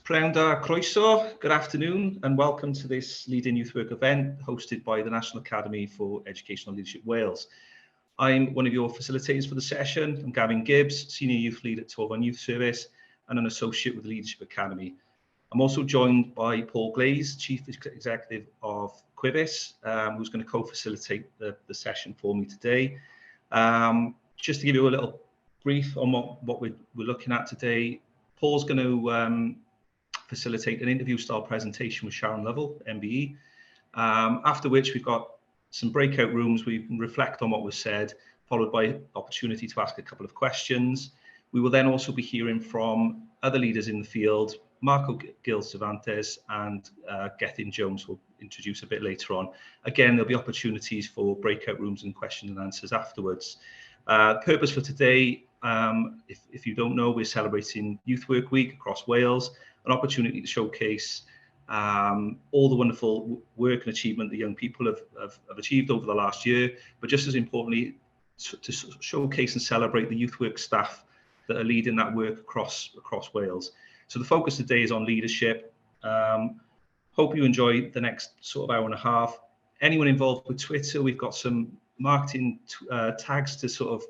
Pnawn da croeso, good afternoon and welcome to this Leading Youth Work event hosted by the National Academy for Educational Leadership Wales. I'm one of your facilitators for the session. I'm Gavin Gibbs, Senior Youth Lead at Torfaen Youth Service and an Associate with the Leadership Academy. I'm also joined by Paul Glaze, Chief Executive of CWVYS, who's going to co-facilitate the session for me today. Just to give you a little brief on what we're looking at today, Paul's going to facilitate an interview style presentation with Sharon Lovell MBE, after which we've got some breakout rooms where you can reflect on what was said, followed by opportunity to ask a couple of questions. We will then also be hearing from other leaders in the field, Gil-Cervantes and Gethin Jones, who will introduce a bit later on. Again, there'll be opportunities for breakout rooms and question and answers afterwards. Purpose for today, if you don't know, we're celebrating Youth Work Week across Wales, an opportunity to showcase all the wonderful work and achievement that young people have achieved over the last year, but just as importantly, to showcase and celebrate the youth work staff that are leading that work across Wales. So the focus today is on leadership. Hope you enjoy the next sort of hour and a half. Anyone involved with Twitter, we've got some marketing tags to sort of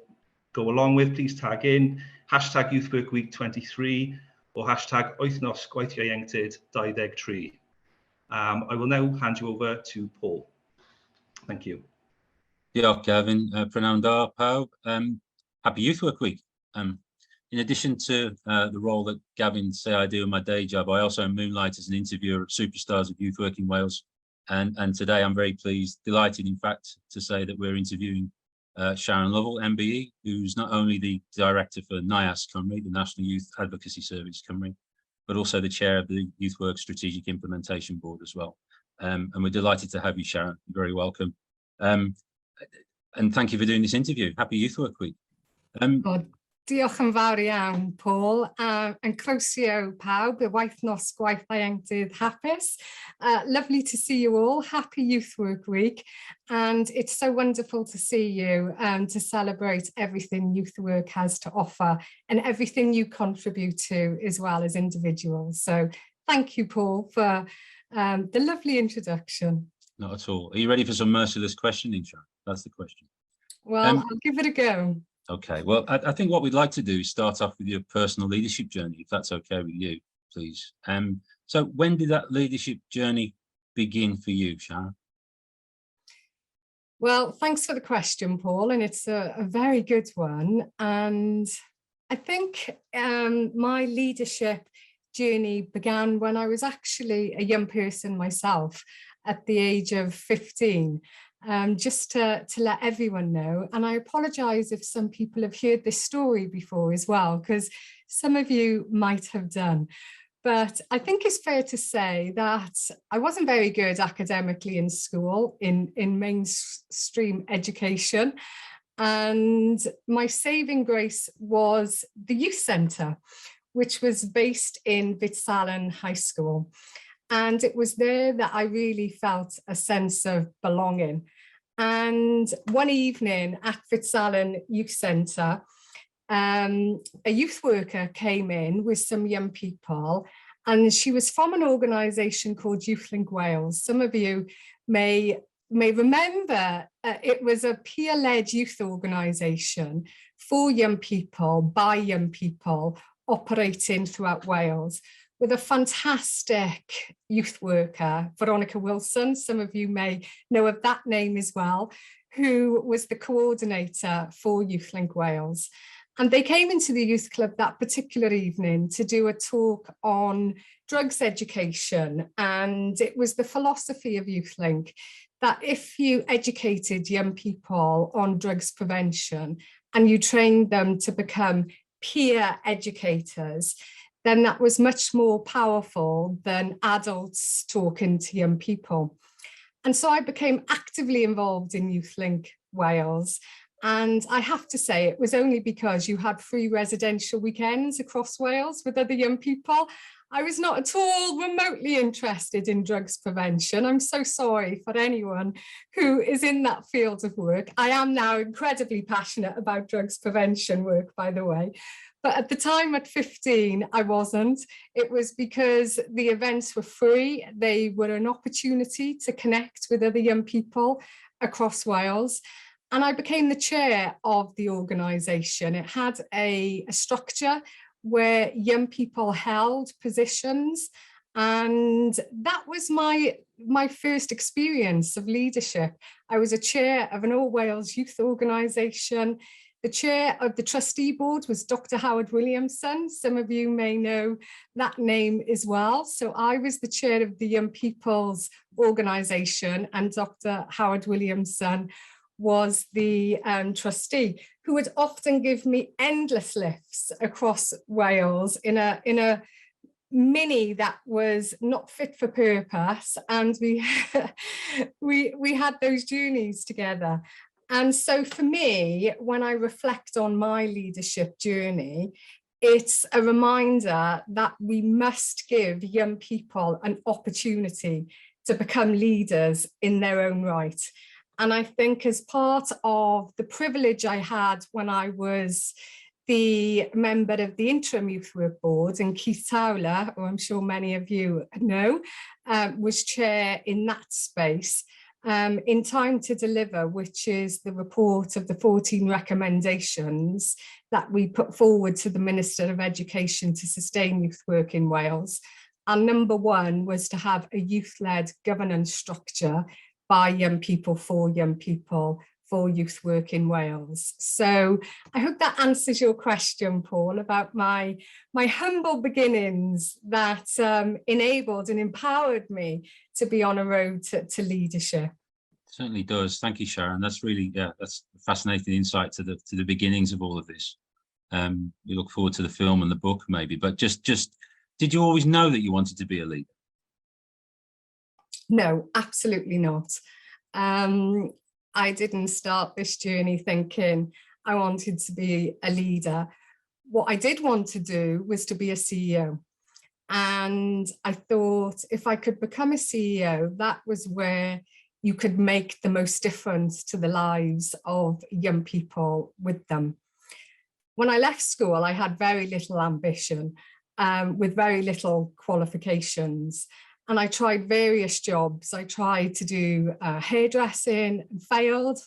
go along with. Please tag in hashtag Youth Work Week 23 or hashtag Wythnos Gwaith Ieuenctid 23. I will now hand you over to Paul. Thank you. Diolch, Gavin. Pnawn da pawb. Happy Youth Work Week. In addition to the role that Gavin say I do in my day job, I also moonlight as an interviewer of superstars of youth work in Wales. And today I'm very pleased, delighted in fact, to say that we're interviewing Sharon Lovell MBE, who's not only the director for NYAS Cymru, the National Youth Advocacy Service Cymru, but also the chair of the Youth Work Strategic Implementation Board as well. And we're delighted to have you, Sharon. You're very welcome. And thank you for doing this interview. Happy Youth Work Week. Diolch yn fawr iawn, Paul, and croeso pawb, y Wythnos Gwaith Ieuenctid hapus. Lovely to see you all. Happy Youth Work Week, and it's so wonderful to see you to celebrate everything youth work has to offer and everything you contribute to as well as individuals. So thank you, Paul, for the lovely introduction. Not at all. Are you ready for some merciless questioning, Sharon? That's the question. Well, I'll give it a go. Okay, well, I think what we'd like to do is start off with your personal leadership journey, if that's okay with you, please. So when did that leadership journey begin for you, Sharon? Well, thanks for the question, Paul, and it's a very good one. And I think my leadership journey began when I was actually a young person myself at the age of 15. Just to let everyone know, and I apologise if some people have heard this story before as well, because some of you might have done. But I think it's fair to say that I wasn't very good academically in school, in mainstream education, and my saving grace was the youth centre, which was based in Fitzalan High School. And it was there that I really felt a sense of belonging. And one evening at Fitzalan Youth Centre, a youth worker came in with some young people, and she was from an organisation called YouthLink Wales. Some of you may remember it was a peer-led youth organisation for young people, by young people, operating throughout Wales, with a fantastic youth worker, Veronica Wilson, some of you may know of that name as well, who was the coordinator for YouthLink Wales. And they came into the youth club that particular evening to do a talk on drugs education. And it was the philosophy of YouthLink that if you educated young people on drugs prevention and you trained them to become peer educators, then that was much more powerful than adults talking to young people. And so I became actively involved in YouthLink Wales. And I have to say, it was only because you had free residential weekends across Wales with other young people. I was not at all remotely interested in drugs prevention. I'm so sorry for anyone who is in that field of work. I am now incredibly passionate about drugs prevention work, by the way. But at the time at 15, I wasn't. It was because the events were free. They were an opportunity to connect with other young people across Wales. And I became the chair of the organisation. It had a structure where young people held positions. And that was my first experience of leadership. I was a chair of an All Wales youth organisation. The chair of the trustee board was Dr. Howard Williamson. Some of you may know that name as well. So I was the chair of the Young People's Organisation, and Dr. Howard Williamson was the trustee, who would often give me endless lifts across Wales in a mini that was not fit for purpose. And we had those journeys together. And so for me, when I reflect on my leadership journey, it's a reminder that we must give young people an opportunity to become leaders in their own right. And I think as part of the privilege I had when I was the member of the Interim Youth Work Board, and Keith Towler, who I'm sure many of you know, was chair in that space, in Time to Deliver, which is the report of the 14 recommendations that we put forward to the Minister of Education to sustain youth work in Wales. And number one was to have a youth-led governance structure by young people for youth work in Wales. So I hope that answers your question, Paul, about my humble beginnings that enabled and empowered me to be on a road to leadership. Certainly does. Thank you, Sharon. That's really, that's a fascinating insight to the beginnings of all of this. We look forward to the film and the book maybe, but just did you always know that you wanted to be a leader? No, absolutely not. I didn't start this journey thinking I wanted to be a leader. What I did want to do was to be a CEO. And I thought if I could become a CEO, that was where you could make the most difference to the lives of young people with them. When I left school, I had very little ambition, with very little qualifications. And I tried various jobs. I tried to do hairdressing and failed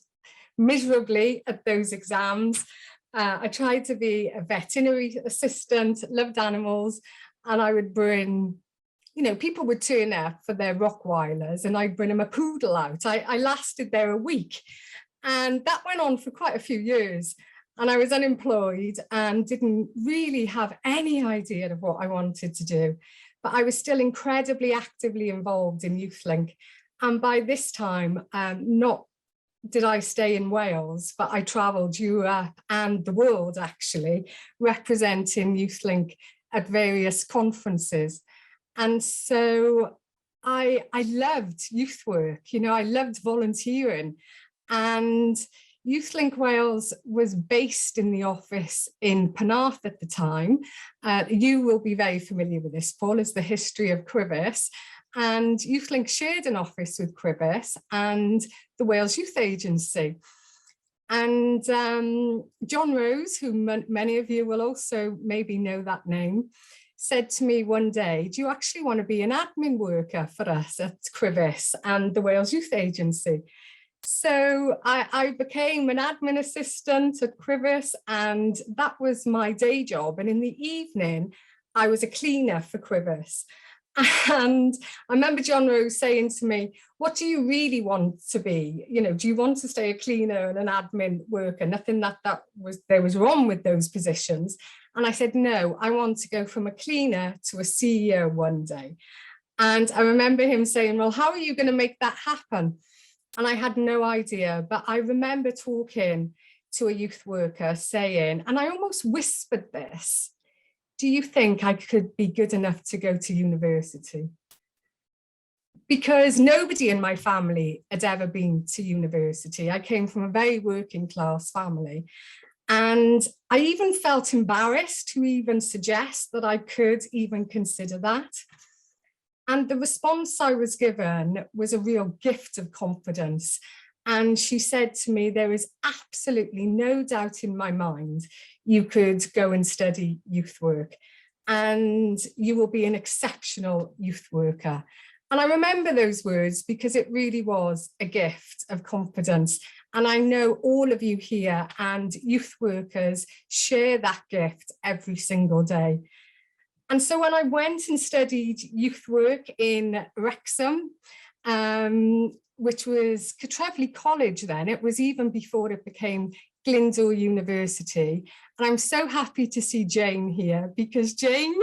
miserably at those exams. I tried to be a veterinary assistant, loved animals, and I would bring, you know, people would turn up for their Rottweilers and I'd bring them a poodle out. I lasted there a week, and that went on for quite a few years. And I was unemployed and didn't really have any idea of what I wanted to do. But I was still incredibly actively involved in YouthLink. And by this time, not did I stay in Wales, but I travelled Europe and the world actually, representing YouthLink at various conferences. And so I loved youth work, you know, I loved volunteering. And YouthLink Wales was based in the office in Penarth at the time. You will be very familiar with this, Paul, as the history of CWVYS. And YouthLink shared an office with CWVYS and the Wales Youth Agency. And John Rose, who many of you will also maybe know that name, said to me one day, do you actually want to be an admin worker for us at CWVYS and the Wales Youth Agency? So I became an admin assistant at CWVYS, and that was my day job. And in the evening, I was a cleaner for CWVYS. And I remember John Rose saying to me, what do you really want to be? You know, do you want to stay a cleaner and an admin worker? Nothing that there was wrong with those positions. And I said, no, I want to go from a cleaner to a CEO one day. And I remember him saying, well, how are you going to make that happen? And I had no idea, but I remember talking to a youth worker saying, and I almost whispered this, do you think I could be good enough to go to university? Because nobody in my family had ever been to university. I came from a very working class family. And I even felt embarrassed to even suggest that I could even consider that. And the response I was given was a real gift of confidence. And she said to me, there is absolutely no doubt in my mind you could go and study youth work and you will be an exceptional youth worker. And I remember those words because it really was a gift of confidence. And I know all of you here and youth workers share that gift every single day. And so when I went and studied youth work in Wrexham, which was Caertrefli College then, it was even before it became Glyndŵr University. And I'm so happy to see Jane here because Jane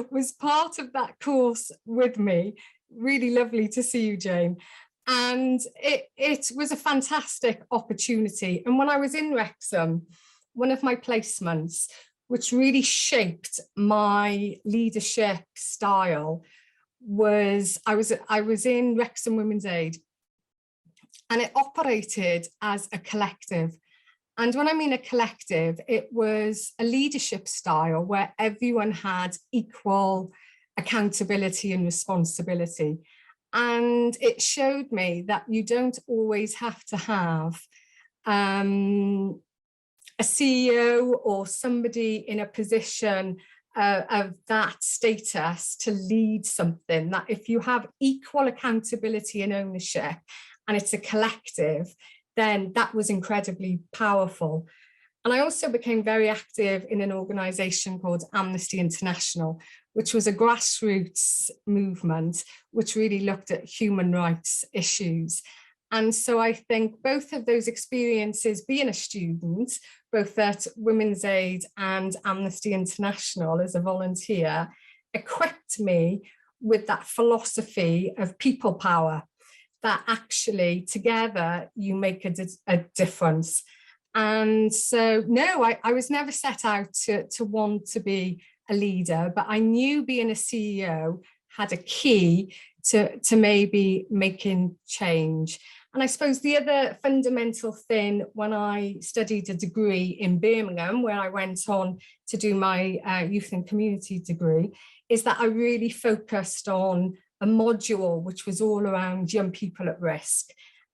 was part of that course with me. Really lovely to see you, Jane. And it was a fantastic opportunity. And when I was in Wrexham, one of my placements, which really shaped my leadership style, was I was in Wrexham Women's Aid, and it operated as a collective. And when I mean a collective, it was a leadership style where everyone had equal accountability and responsibility. And it showed me that you don't always have to have a CEO or somebody in a position of that status to lead something, that if you have equal accountability and ownership and it's a collective, then that was incredibly powerful. And I also became very active in an organisation called Amnesty International, which was a grassroots movement which really looked at human rights issues. And so I think both of those experiences, being a student, both at Women's Aid and Amnesty International as a volunteer, equipped me with that philosophy of people power, that actually together you make a difference. And so, no, I was never set out to want to be a leader, but I knew being a CEO had a key to maybe making change. And I suppose the other fundamental thing when I studied a degree in Birmingham, where I went on to do my youth and community degree, is that I really focused on a module which was all around young people at risk.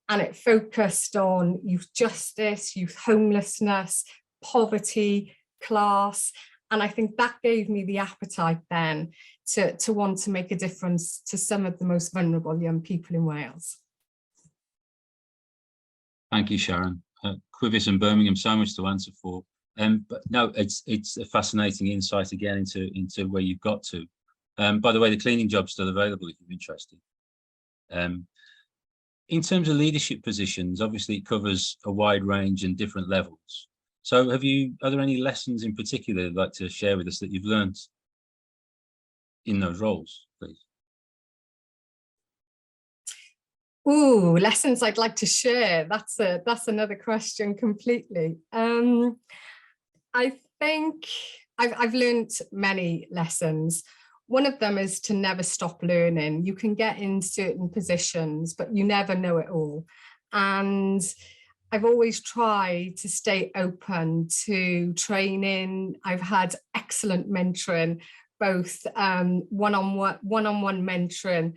And it focused on youth justice, youth homelessness, poverty, class. And I think that gave me the appetite then to want to make a difference to some of the most vulnerable young people in Wales. Thank you, Sharon. Gwynedd and Birmingham, so much to answer for. But no, it's a fascinating insight again into where you've got to. By the way, the cleaning job's still available if you're interested. In terms of leadership positions, obviously it covers a wide range and different levels. So are there any lessons in particular you'd like to share with us that you've learned in those roles, please? Ooh, lessons I'd like to share. That's another question completely. I think I've learned many lessons. One of them is to never stop learning. You can get in certain positions, but you never know it all. And I've always tried to stay open to training. I've had excellent mentoring, both one-on-one mentoring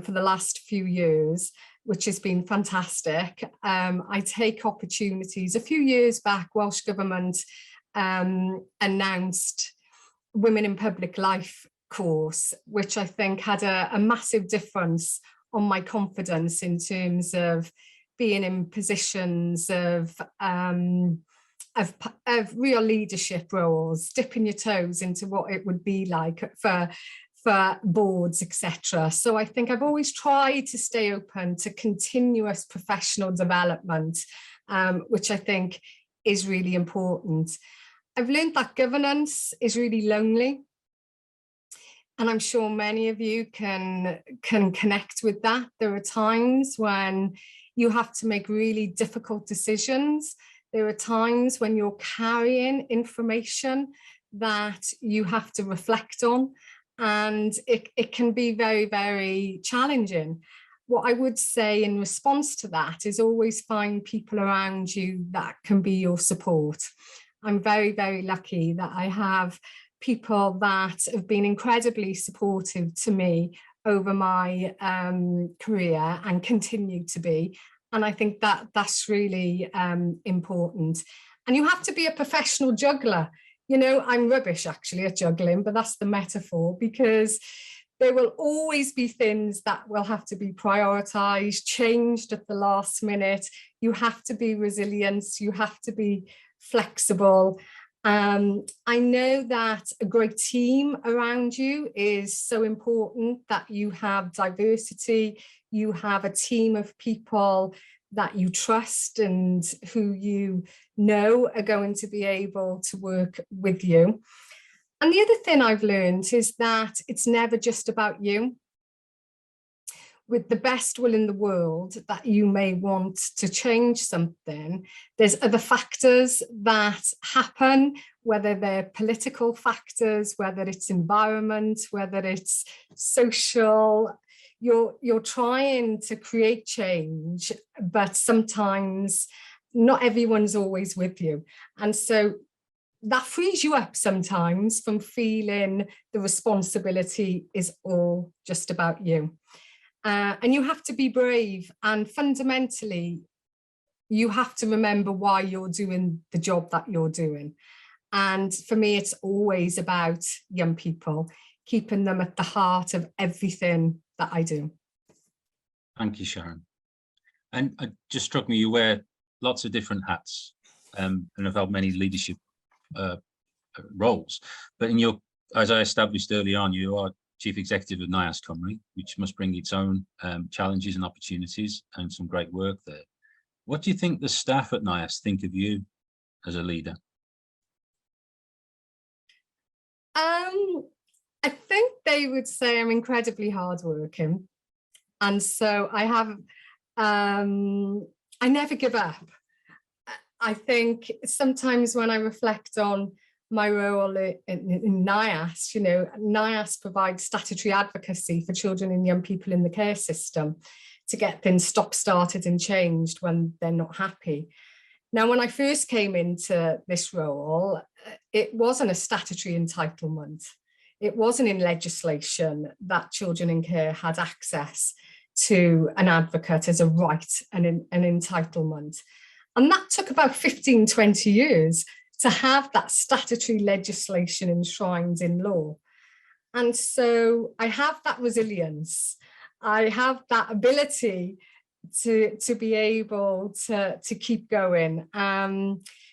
for the last few years, which has been fantastic. I take opportunities. A few years back, Welsh Government announced Women in Public Life course, which I think had a massive difference on my confidence in terms of being in positions of real leadership roles, dipping your toes into what it would be like for boards, etc. So I think I've always tried to stay open to continuous professional development, which I think is really important. I've learned that governance is really lonely. And I'm sure many of you can connect with that. There are times when you have to make really difficult decisions. There are times when you're carrying information that you have to reflect on, and it can be very, very challenging. what I would say in response to that is always find people around you that can be your support. I'm very, very lucky that I have people that have been incredibly supportive to me over my career and continue to be. And I think that that's really important. And you have to be a professional juggler. You know, I'm rubbish actually at juggling, but that's the metaphor, because there will always be things that will have to be prioritized, changed at the last minute. You have to be resilient, you have to be flexible. I know that a great team around you is so important, that you have diversity, you have a team of people that you trust and who you know are going to be able to work with you. And the other thing I've learned is that it's never just about you. With the best will in the world that you may want to change something, there's other factors that happen, whether they're political factors, whether it's environment, whether it's social. You're trying to create change, but sometimes not everyone's always with you. And so that frees you up sometimes from feeling the responsibility is all just about you. And you have to be brave, and fundamentally, you have to remember why you're doing the job that you're doing. And for me, it's always about young people, keeping them at the heart of everything that I do. Thank you, Sharon. And it just struck me, you wear lots of different hats and have held many leadership roles. But in your, as I established early on, you are Chief Executive of NYAS Cymru, which must bring its own challenges and opportunities and some great work there. What do you think the staff at NYAS think of you as a leader? I think they would say I'm incredibly hardworking. And so I have, I never give up. I think sometimes when I reflect on my role in NYAS, you know, NYAS provides statutory advocacy for children and young people in the care system to get things stop-started and changed when they're not happy. Now, when I first came into this role, it wasn't a statutory entitlement. It wasn't in legislation that children in care had access to an advocate as a right and an entitlement. And that took about 15, 20 years to have that statutory legislation enshrined in law. And so I have that resilience. I have that ability to be able to keep going.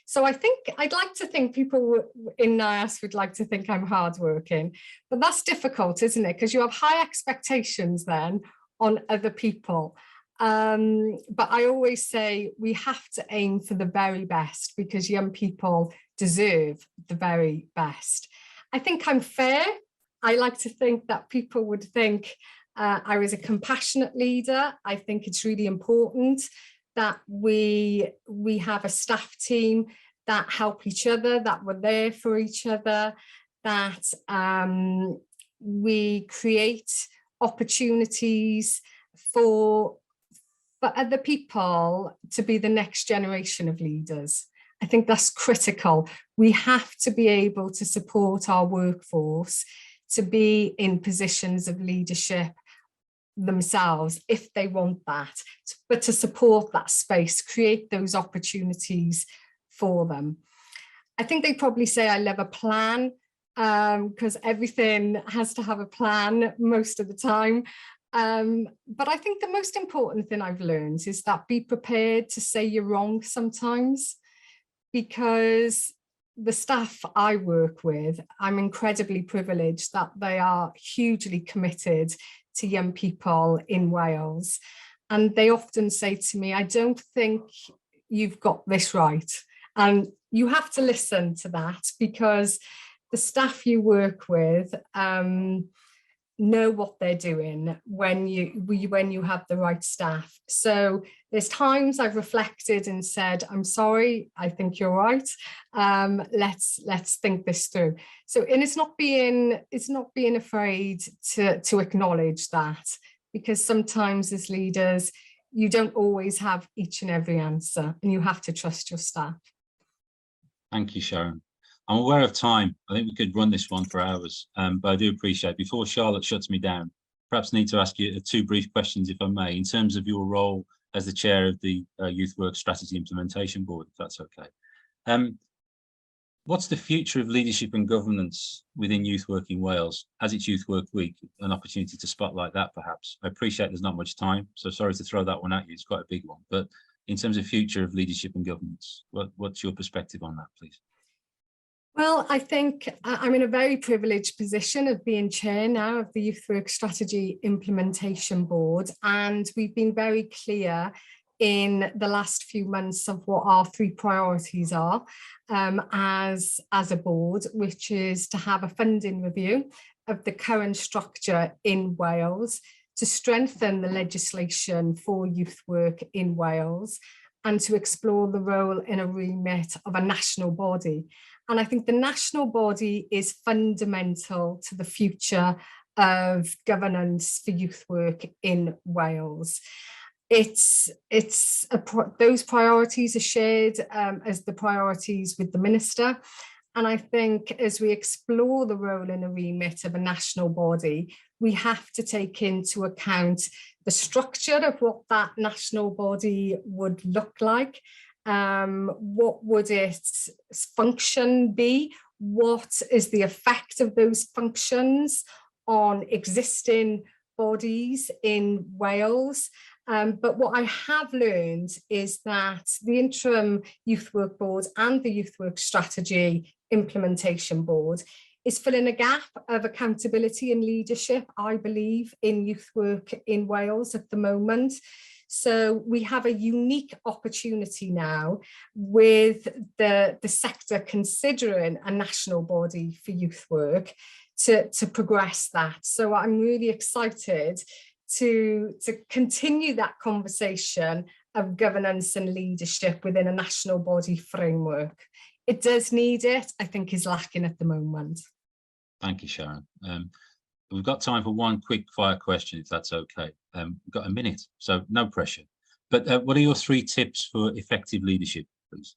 So I think I'd like to think people in NYAS would like to think I'm hardworking, but that's difficult, isn't it? Because you have high expectations then on other people. But I always say we have to aim for the very best, because young people deserve the very best. I think I'm fair. I like to think that people would think I was a compassionate leader. I think it's really important that we have a staff team that help each other, that we're there for each other, that we create opportunities for other people to be the next generation of leaders. I think that's critical. We have to be able to support our workforce to be in positions of leadership themselves if they want that, but to support that space, create those opportunities for them. I think they probably say I love a plan, because everything has to have a plan most of the time. But I think the most important thing I've learned is that be prepared to say you're wrong sometimes, because the staff I work with, I'm incredibly privileged that they are hugely committed to young people in Wales. And they often say to me, I don't think you've got this right. And you have to listen to that, because the staff you work with know what they're doing when you have the right staff. So there's times I've reflected and said, I'm sorry, I think you're right. Let's think this through. So, and it's not being afraid to acknowledge that because sometimes as leaders, you don't always have each and every answer, and you have to trust your staff. Thank you, Sharon. I'm aware of time. I think we could run this one for hours, but I do appreciate, before Charlotte shuts me down, perhaps need to ask you two brief questions, if I may, in terms of your role as the chair of the Youth Work Strategy Implementation Board, if that's okay. What's the future of leadership and governance within Youth Work in Wales? As it's Youth Work Week, an opportunity to spotlight that perhaps. I appreciate there's not much time, so sorry to throw that one at you, it's quite a big one. But in terms of future of leadership and governance, what's your perspective on that, please? Well, I think I'm in a very privileged position of being chair now of the Youth Work Strategy Implementation Board, and we've been very clear in the last few months of what our 3 priorities are as a board, which is to have a funding review of the current structure in Wales, to strengthen the legislation for youth work in Wales, and to explore the role in a remit of a national body. And I think the national body is fundamental to the future of governance for youth work in Wales. Those priorities are shared as the priorities with the Minister. And I think as we explore the role in a remit of a national body, we have to take into account the structure of what that national body would look like. What would its function be? What is the effect of those functions on existing bodies in Wales? But what I have learned is that the Interim Youth Work Board and the Youth Work Strategy Implementation Board is filling a gap of accountability and leadership, I believe, in youth work in Wales at the moment. So we have a unique opportunity now with the sector considering a national body for youth work to progress that. So I'm really excited to continue that conversation of governance and leadership within a national body framework. It does need it, I think is lacking at the moment. Thank you, Sharon. We've got time for one quick fire question, if that's okay. We've got a minute, so no pressure. But what are your 3 tips for effective leadership, please?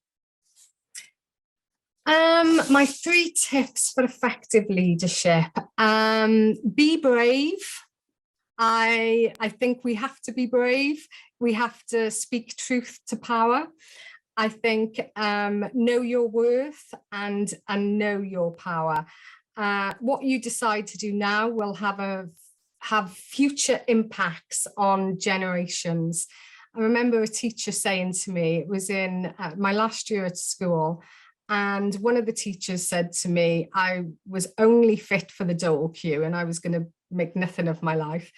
My 3 tips for effective leadership. Be brave. I think we have to be brave. We have to speak truth to power. I think know your worth and know your power. What you decide to do now will have future impacts on generations. I remember a teacher saying to me, it was in my last year at school, and one of the teachers said to me, I was only fit for the dole queue and I was going to make nothing of my life.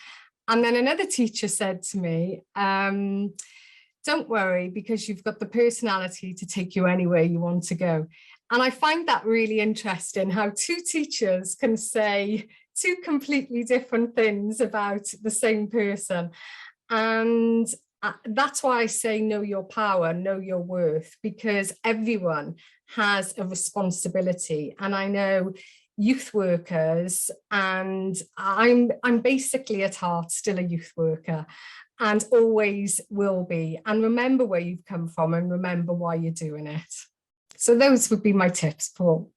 And then another teacher said to me, don't worry, because you've got the personality to take you anywhere you want to go. And I find that really interesting, how 2 teachers can say 2 completely different things about the same person. And that's why I say know your power, know your worth, because everyone has a responsibility. And I know youth workers, and I'm basically at heart still a youth worker and always will be. And remember where you've come from and remember why you're doing it. So those would be my tips, Paul.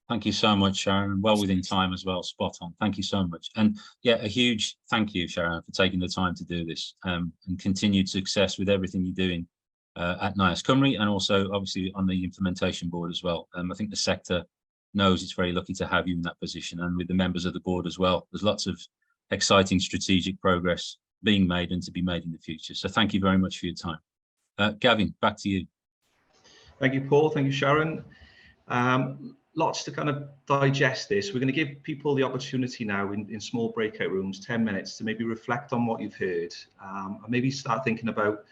Thank you so much, Sharon. Well within time as well, spot on. Thank you so much. And yeah, a huge thank you, Sharon, for taking the time to do this, and continued success with everything you're doing at NYAS Cymru, and also obviously on the implementation board as well. I think the sector knows it's very lucky to have you in that position, and with the members of the board as well. There's lots of exciting strategic progress being made and to be made in the future. So thank you very much for your time. Gavin, back to you. Thank you, Paul. Thank you, Sharon. Lots to kind of digest this. We're going to give people the opportunity now in small breakout rooms, 10 minutes, to maybe reflect on what you've heard, and maybe start thinking about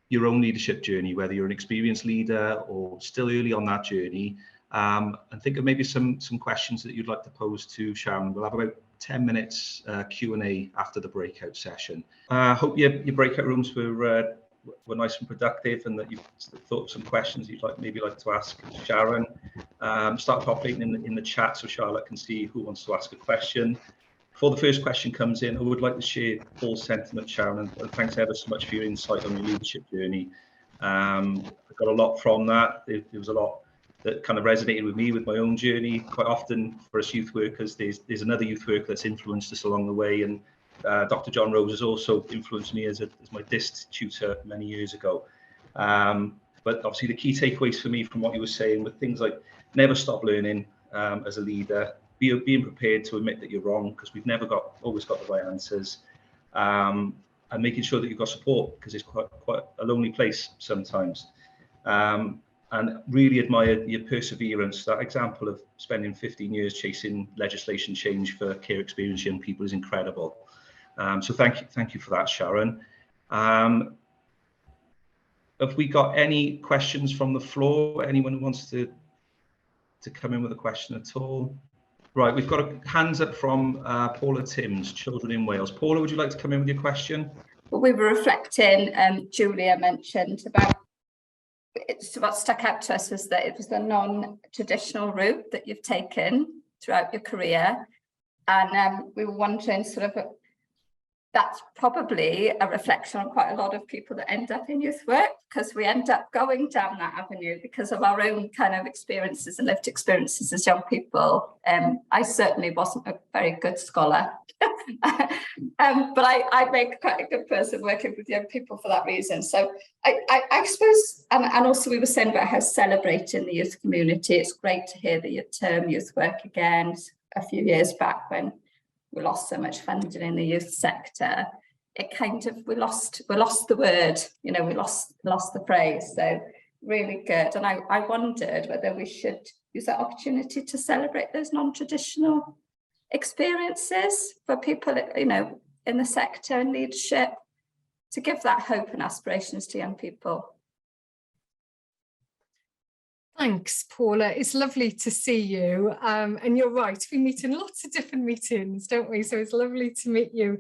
your own leadership journey, whether you're an experienced leader or still early on that journey, and think of maybe some questions that you'd like to pose to Sharon. We'll have about 10 minutes Q&A after the breakout session. Hope your breakout rooms were nice and productive, and that you've thought of some questions you'd maybe like to ask Sharon. Start populating in the chat so Charlotte can see who wants to ask a question. Before the first question comes in, I would like to share Paul's sentiment, Sharon, and thanks ever so much for your insight on your leadership journey. I got a lot from that. There was a lot that kind of resonated with me with my own journey. Quite often for us youth workers, there's another youth worker that's influenced us along the way, and Dr. John Rose has also influenced me as my DIST tutor many years ago. But obviously the key takeaways for me from what you were saying were things like never stop learning as a leader, being prepared to admit that you're wrong, because we've never always got the right answers, and making sure that you've got support, because it's quite a lonely place sometimes. And really admire your perseverance. That example of spending 15 years chasing legislation change for care experienced young people is incredible. So thank you for that, Sharon. Have we got any questions from the floor? Anyone who wants to come in with a question at all? Right, we've got hands up from Paula Timms, Children in Wales. Paula, would you like to come in with your question? Well, we were reflecting, Julia mentioned about, what stuck out to us was that it was the non-traditional route that you've taken throughout your career. And we were wondering sort of, that's probably a reflection on quite a lot of people that end up in youth work, because we end up going down that avenue because of our own kind of experiences and lived experiences as young people. I certainly wasn't a very good scholar, but I make quite a good person working with young people for that reason. So I suppose, and also we were saying about how celebrating the youth community, it's great to hear the term youth work again. A few years back when we lost so much funding in the youth sector, it kind of, we lost the word, you know, we lost the phrase. So really good. And I wondered whether we should use that opportunity to celebrate those non-traditional experiences for people, you know, in the sector and leadership, to give that hope and aspirations to young people. Thanks, Paula. It's lovely to see you. And you're right, we meet in lots of different meetings, don't we? So it's lovely to meet you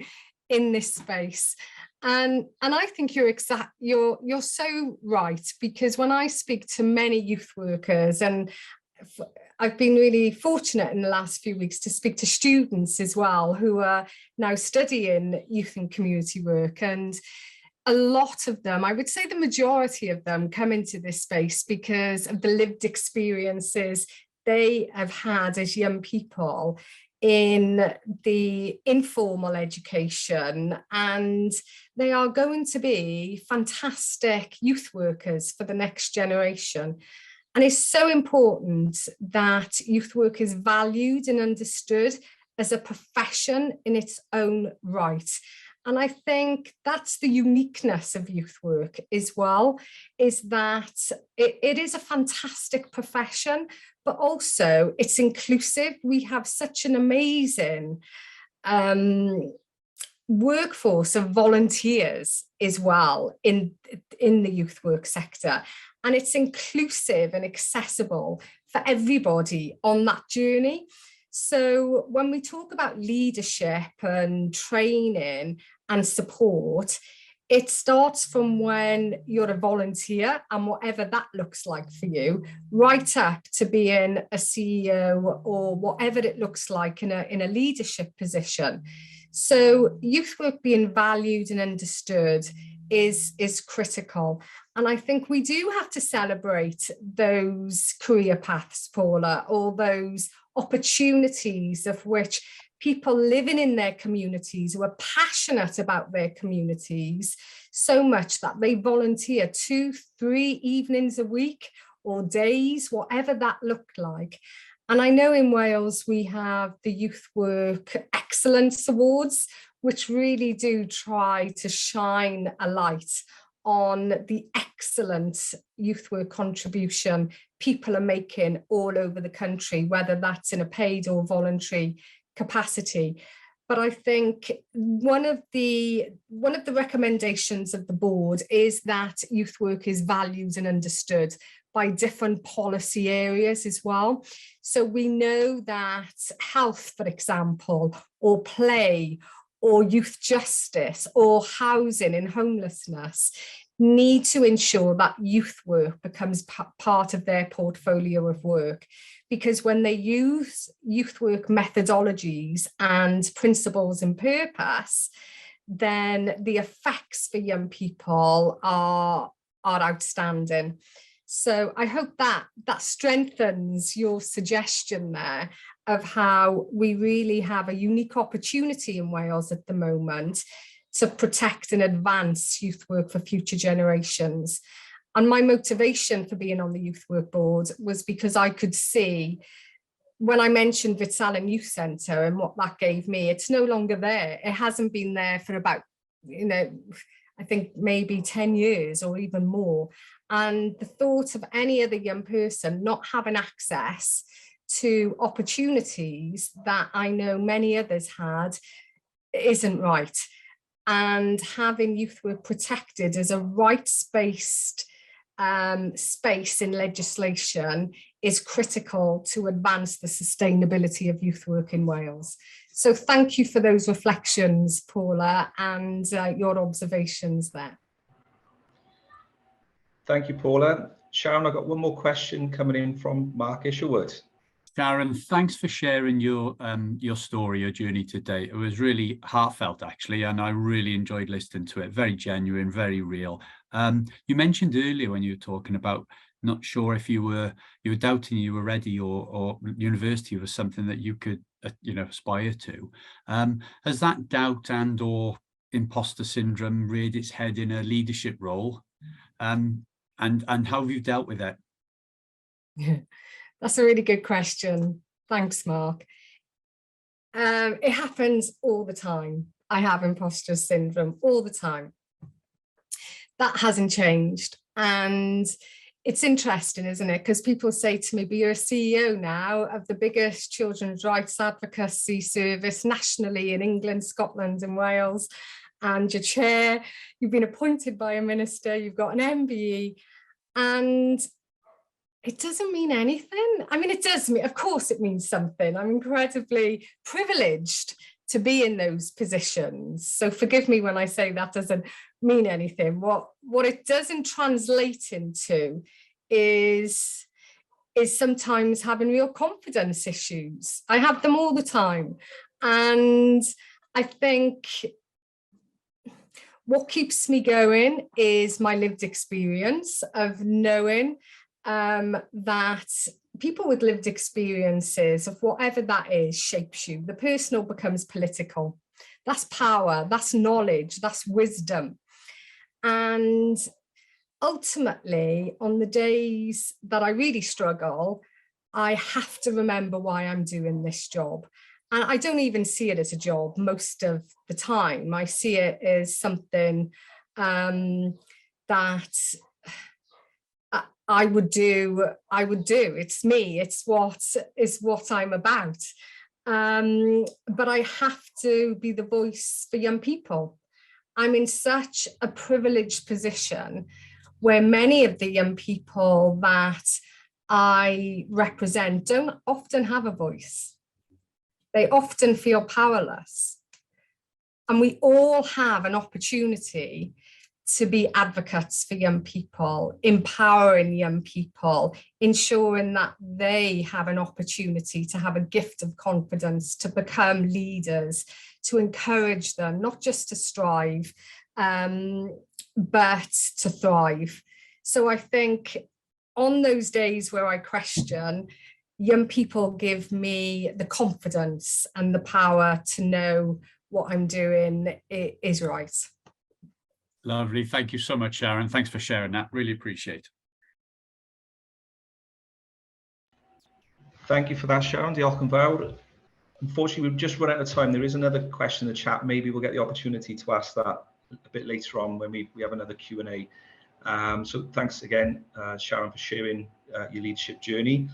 in this space. And I think you're so right, because when I speak to many youth workers, and I've been really fortunate in the last few weeks to speak to students as well who are now studying youth and community work, and a lot of them, I would say the majority of them, come into this space because of the lived experiences they have had as young people in the informal education, and they are going to be fantastic youth workers for the next generation. And it's so important that youth work is valued and understood as a profession in its own right. And I think that's the uniqueness of youth work as well, is that it is a fantastic profession, but also it's inclusive. We have such an amazing workforce of volunteers as well in the youth work sector. And it's inclusive and accessible for everybody on that journey. So when we talk about leadership and training and support, it starts from when you're a volunteer and whatever that looks like for you, right up to being a CEO or whatever it looks like in a leadership position. So youth work being valued and understood is critical. And I think we do have to celebrate those career paths, Paula, or those opportunities of which people living in their communities who are passionate about their communities so much that they volunteer 2-3 evenings a week or days, whatever that looked like. And I know in Wales we have the Youth Work Excellence Awards, which really do try to shine a light on the excellent youth work contribution people are making all over the country, whether that's in a paid or voluntary capacity. But I think one of the recommendations of the board is that youth work is valued and understood by different policy areas as well. So we know that health, for example, or play, or youth justice, or housing and homelessness need to ensure that youth work becomes part of their portfolio of work, because when they use youth work methodologies and principles and purpose, then the effects for young people are outstanding. So I hope that strengthens your suggestion there of how we really have a unique opportunity in Wales at the moment to protect and advance youth work for future generations. And my motivation for being on the Youth Work Board was because I could see, when I mentioned Vitsalem Youth Centre and what that gave me, it's no longer there. It hasn't been there for about, I think maybe 10 years or even more. And the thought of any other young person not having access to opportunities that I know many others had isn't right. And having youth work protected as a rights-based space in legislation is critical to advance the sustainability of youth work in Wales. So thank you for those reflections, Paula, and your observations there. Thank you, Paula. Sharon, I've got one more question coming in from Mark Isherwood. Sharon, thanks for sharing your story, your journey today. It was really heartfelt, actually, and I really enjoyed listening to it. Very genuine, very real. You mentioned earlier when you were talking about not sure if you were doubting you were ready or university was something that you could aspire to. Has that doubt and or imposter syndrome reared its head in a leadership role? And how have you dealt with it? That's a really good question. Thanks, Mark. It happens all the time. I have imposter syndrome all the time. That hasn't changed. And it's interesting, isn't it? Because people say to me, but you're a CEO now of the biggest children's rights advocacy service nationally in England, Scotland and Wales. And you're chair, you've been appointed by a minister, you've got an MBE, and it doesn't mean anything. I mean, it does mean, of course it means something. I'm incredibly privileged to be in those positions. So forgive me when I say that doesn't mean anything. What it doesn't translate into is sometimes having real confidence issues. I have them all the time. And I think what keeps me going is my lived experience of knowing that people with lived experiences of whatever that is shapes you. The personal becomes political. That's power, that's knowledge, that's wisdom. And ultimately, on the days that I really struggle, I have to remember why I'm doing this job. And I don't even see it as a job most of the time. I see it as something that I would do. It's me. It's what I'm about. But I have to be the voice for young people. I'm in such a privileged position where many of the young people that I represent don't often have a voice. They often feel powerless. And we all have an opportunity to be advocates for young people, empowering young people, ensuring that they have an opportunity to have a gift of confidence, to become leaders, to encourage them, not just to strive, but to thrive. So I think on those days where I question, young people give me the confidence and the power to know what I'm doing is right. Lovely. Thank you so much, Sharon. Thanks for sharing that. Really appreciate it. Thank you for that, Sharon. Diolch yn fawr. Unfortunately, we've just run out of time. There is another question in the chat. Maybe we'll get the opportunity to ask that a bit later on when we have another Q&A. So thanks again, Sharon, for sharing your leadership journey.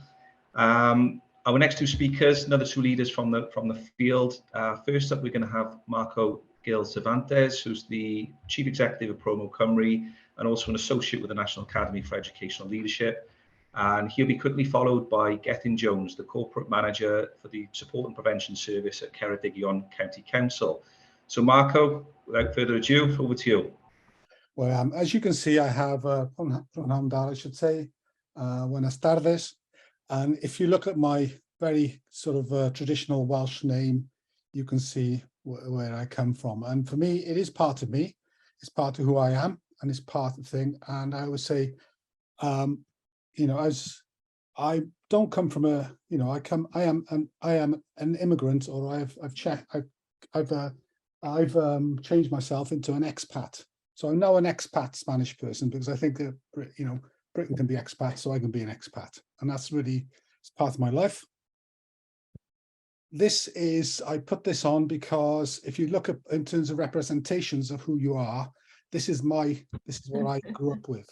Our next two speakers, another two leaders from the field. First up, we're going to have Marco Gil-Cervantes, who's the Chief Executive of Promo-Cymru and also an associate with the National Academy for Educational Leadership. And he'll be quickly followed by Gethin Jones, the Corporate Manager for the Support and Prevention Service at Ceredigion County Council. So Marco, without further ado, over to you. Well, as you can see, I have, I should say, buenas tardes. And if you look at my very sort of traditional Welsh name, you can see where I come from. And for me, it is part of me. It's part of who I am, and it's part of the thing. And I always say, you know, as I don't come from a, you know, I am an immigrant, or I've changed myself into an expat. So I'm now an expat Spanish person, because I think that, you know, Britain can be expat, so I can be an expat, and that's really, it's part of my life. This is, I put this on because if you look at in terms of representations of who you are, this is what I grew up with.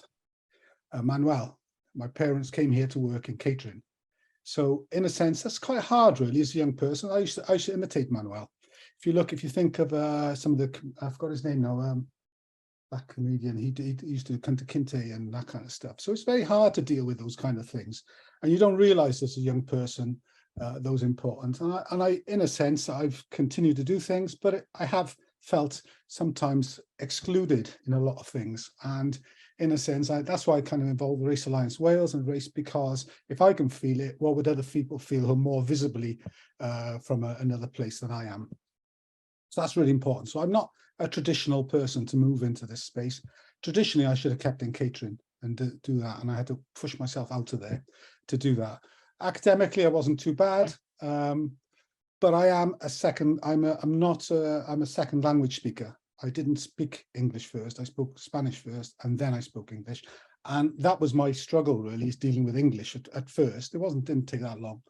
Manuel, my parents came here to work in catering. So in a sense, that's quite hard really as a young person. I used to imitate Manuel. If you think of some of the, I've got his name now, that comedian, he used to come to Kinte and that kind of stuff. So it's very hard to deal with those kind of things. And you don't realize as a young person, those important. And I, in a sense, I've continued to do things, but I have felt sometimes excluded in a lot of things. And in a sense, that's why I kind of involved Race Alliance Wales and Race, because if I can feel it, what would other people feel who are more visibly from another place than I am? So that's really important. So I'm not a traditional person to move into this space. Traditionally, I should have kept in catering and do that, and I had to push myself out of there to do that. Academically, I wasn't too bad, but I am a second. I'm a second language speaker. I didn't speak English first. I spoke Spanish first, and then I spoke English, and that was my struggle really, is dealing with English at first. Didn't take that long,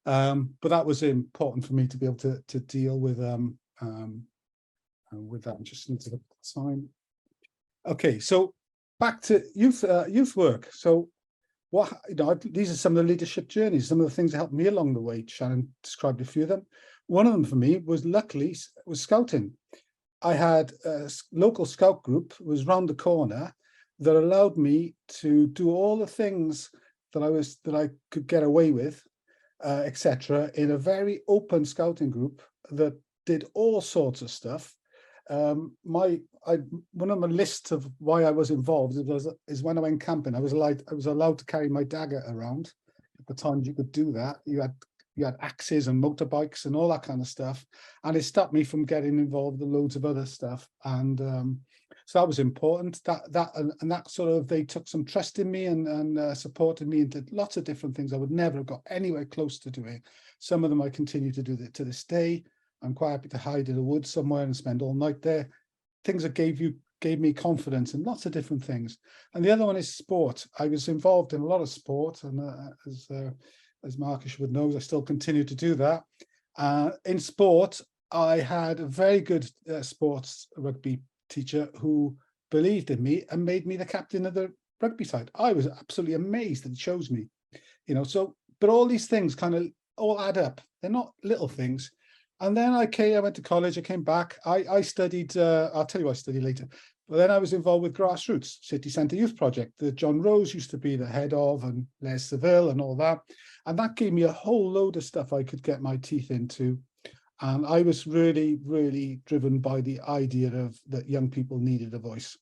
but that was important for me to be able to deal with that. I just need to look at the time. Okay, so back to youth work. So what, you know, these are some of the leadership journeys, some of the things that helped me along the way. Sharon described a few of them. One of them for me was, luckily, was scouting. I had a local scout group was round the corner that allowed me to do all the things that I could get away with, etc., in a very open scouting group that did all sorts of stuff. One of my lists of why I was involved is when I went camping, I was allowed to carry my dagger around. At the time you could do that. You had axes and motorbikes and all that kind of stuff, and it stopped me from getting involved in loads of other stuff. And so that was important. That sort of, they took some trust in me and supported me and did lots of different things I would never have got anywhere close to doing. Some of them I continue to do to this day. I'm quite happy to hide in the woods somewhere and spend all night there. Things that gave me confidence in lots of different things. And the other one is sport. I was involved in a lot of sport, and as Marcus would know, I still continue to do that. In sport, I had a very good sports rugby teacher who believed in me and made me the captain of the rugby side. I was absolutely amazed that he chose me, you know. So, but all these things kind of all add up. They're not little things. And then I went to college, I came back, I studied, I'll tell you what I studied later, but then I was involved with Grassroots, City Centre Youth Project, that John Rose used to be the head of, and Les Seville and all that. And that gave me a whole load of stuff I could get my teeth into. And I was really, really driven by the idea that young people needed a voice.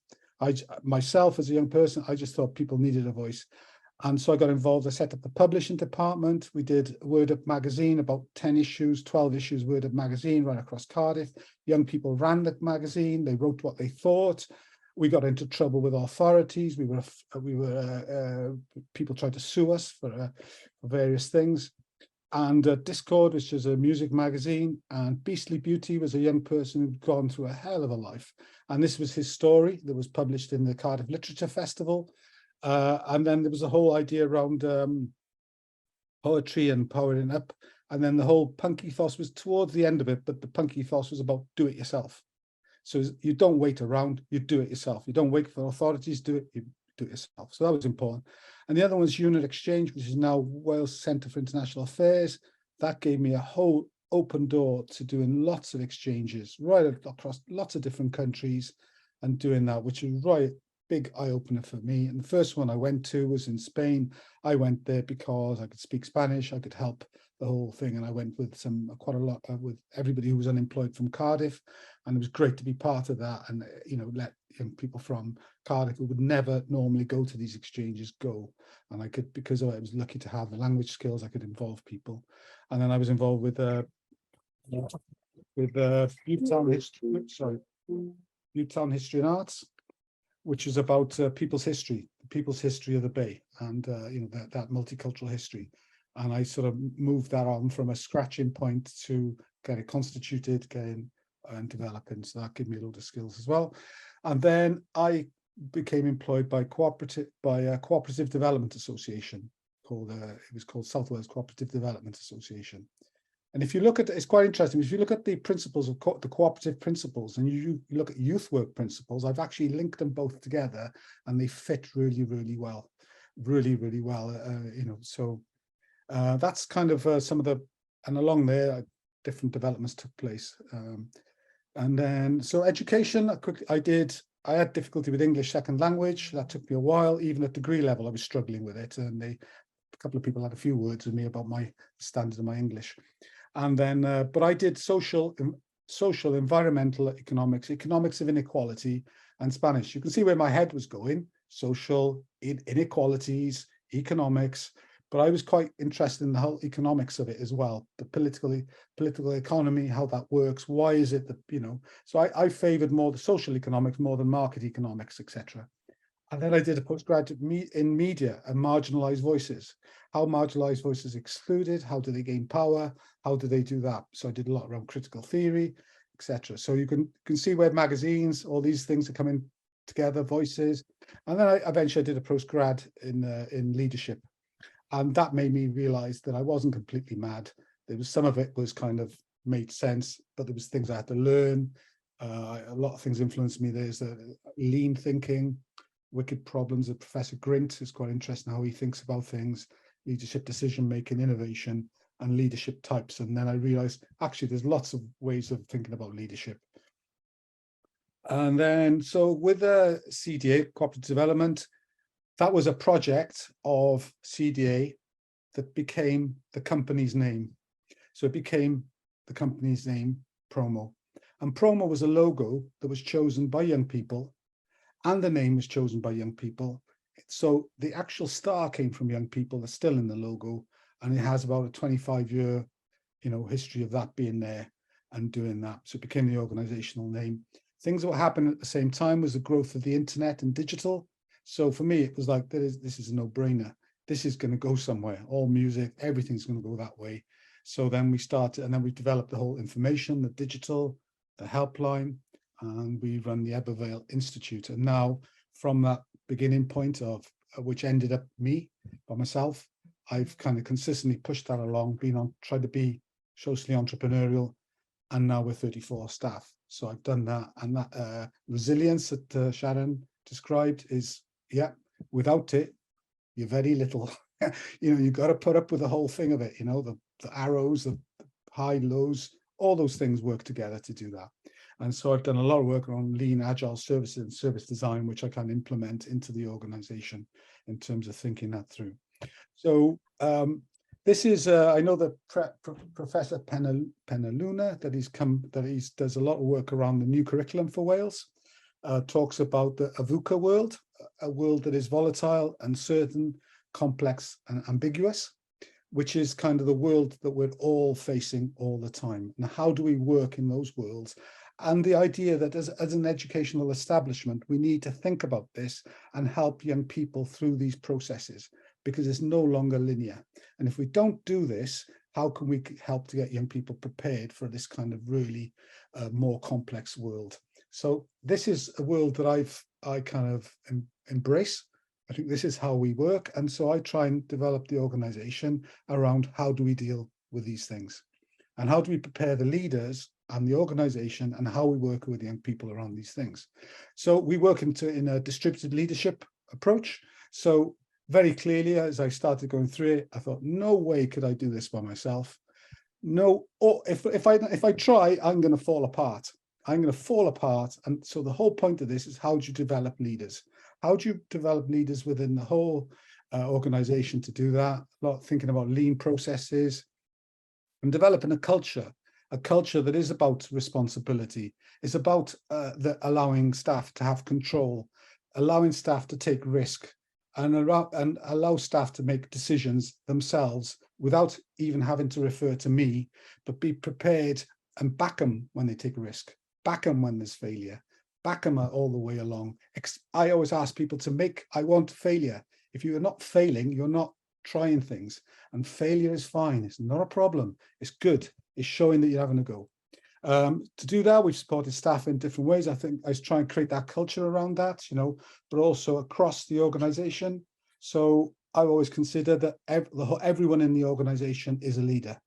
Myself as a young person, I just thought people needed a voice. And so I got involved. I set up the publishing department. We did Word Up magazine, about 10 issues, 12 issues, Word Up magazine right across Cardiff. Young people ran the magazine. They wrote what they thought. We got into trouble with authorities. People tried to sue us for various things. And Discord, which is a music magazine, and Beastly Beauty was a young person who'd gone through a hell of a life. And this was his story that was published in the Cardiff Literature Festival. And then there was a whole idea around poetry and powering up. And then the whole punk ethos was towards the end of it, but the punk ethos was about do it yourself. So you don't wait around, you do it yourself. You don't wait for authorities to do it, you do it yourself. So that was important. And the other one is Unit Exchange, which is now Wales Centre for International Affairs. That gave me a whole open door to doing lots of exchanges right across lots of different countries and doing that, which is right big eye-opener for me. And the first one I went to was in Spain. I went there because I could speak Spanish, I could help the whole thing, and I went with quite a lot with everybody who was unemployed from Cardiff, and it was great to be part of that and, you know, let young people from Cardiff who would never normally go to these exchanges go. And I could, because I was lucky to have the language skills, I could involve people. And then I was involved with Newtown History and Arts, which is about people's history of the Bay, and that multicultural history. And I sort of moved that on from a scratching point to get it constituted, getting and developing. So that gave me a load of skills as well. And then I became employed by a cooperative development association called it was called South Wales Cooperative Development Association. And if you look at, it's quite interesting, if you look at the principles of the cooperative principles and you look at youth work principles, I've actually linked them both together and they fit really, really well, so that's kind of some of the, and along there, different developments took place. And then, so education, I had difficulty with English second language. That took me a while. Even at degree level, I was struggling with it. And a couple of people had a few words with me about my standard of my English. And then, but I did social, environmental economics, economics of inequality, and Spanish. You can see where my head was going: social, inequalities, economics. But I was quite interested in the whole economics of it as well, the political economy, how that works. Why is it that, so I favoured more the social economics more than market economics, etc. And then I did a postgraduate in media and marginalised voices. How marginalised voices excluded, how do they gain power, how do they do that? So I did a lot around critical theory, etc. So you can see where magazines, all these things are coming together, voices. And then I eventually did a postgrad in leadership. And that made me realise that I wasn't completely mad. There was some of it was kind of made sense, but there was things I had to learn. A lot of things influenced me. There's lean thinking, wicked problems of Professor Grint. It's quite interesting how he thinks about things, leadership, decision making, innovation, and leadership types. And then I realised actually there's lots of ways of thinking about leadership. And then so with the CDA, Cooperative Development, that was a project of CDA that became the company's name. So it became the company's name, Promo. And Promo was a logo that was chosen by young people, and the name was chosen by young people. So the actual star came from young people. That's still in the logo, and it has about a 25-year, history of that being there and doing that. So it became the organizational name. Things that were happening at the same time was the growth of the internet and digital. So for me, it was like, this is a no-brainer. This is going to go somewhere. All music, everything's going to go that way. So then we started, and then we developed the whole information, the digital, the helpline, and we run the Ebervale Institute. And now, from that beginning point of which ended up me by myself, I've kind of consistently pushed that along, tried to be socially entrepreneurial, and now we're 34 staff. So I've done that, and that resilience that Sharon described is, yeah, without it, you're very little. You've got to put up with the whole thing of it, the arrows, the high, lows, all those things work together to do that. And so I've done a lot of work on lean, agile services and service design, which I can implement into the organization in terms of thinking that through. So this is, I know that Professor Penaluna, that he does a lot of work around the new curriculum for Wales, talks about the AVUCA world, a world that is volatile, uncertain, complex, and ambiguous, which is kind of the world that we're all facing all the time. And how do we work in those worlds? And the idea that as an educational establishment, we need to think about this and help young people through these processes, because it's no longer linear. And if we don't do this, how can we help to get young people prepared for this kind of really more complex world? So this is a world that I kind of embrace. I think this is how we work. And so I try and develop the organization around how do we deal with these things and how do we prepare the leaders and the organization and how we work with young people around these things. So we work in a distributed leadership approach. So very clearly, as I started going through it, I thought, no way could I do this by myself. No, or if I try, I'm going to fall apart. I'm going to fall apart. And so the whole point of this is, how do you develop leaders? How do you develop leaders within the whole organization to do that? A lot thinking about lean processes and developing a culture a culture that is about responsibility, is about allowing staff to have control, allowing staff to take risk, and allow staff to make decisions themselves without even having to refer to me, but be prepared and back them when they take a risk, back them when there's failure, back them all the way along. I always ask people I want failure. If you're not failing, you're not trying things, and failure is fine. It's not a problem. It's good. It's showing that you're having a go. To do that, we've supported staff in different ways. I think I was trying to create that culture around that, but also across the organisation. So I always consider that everyone in the organisation is a leader.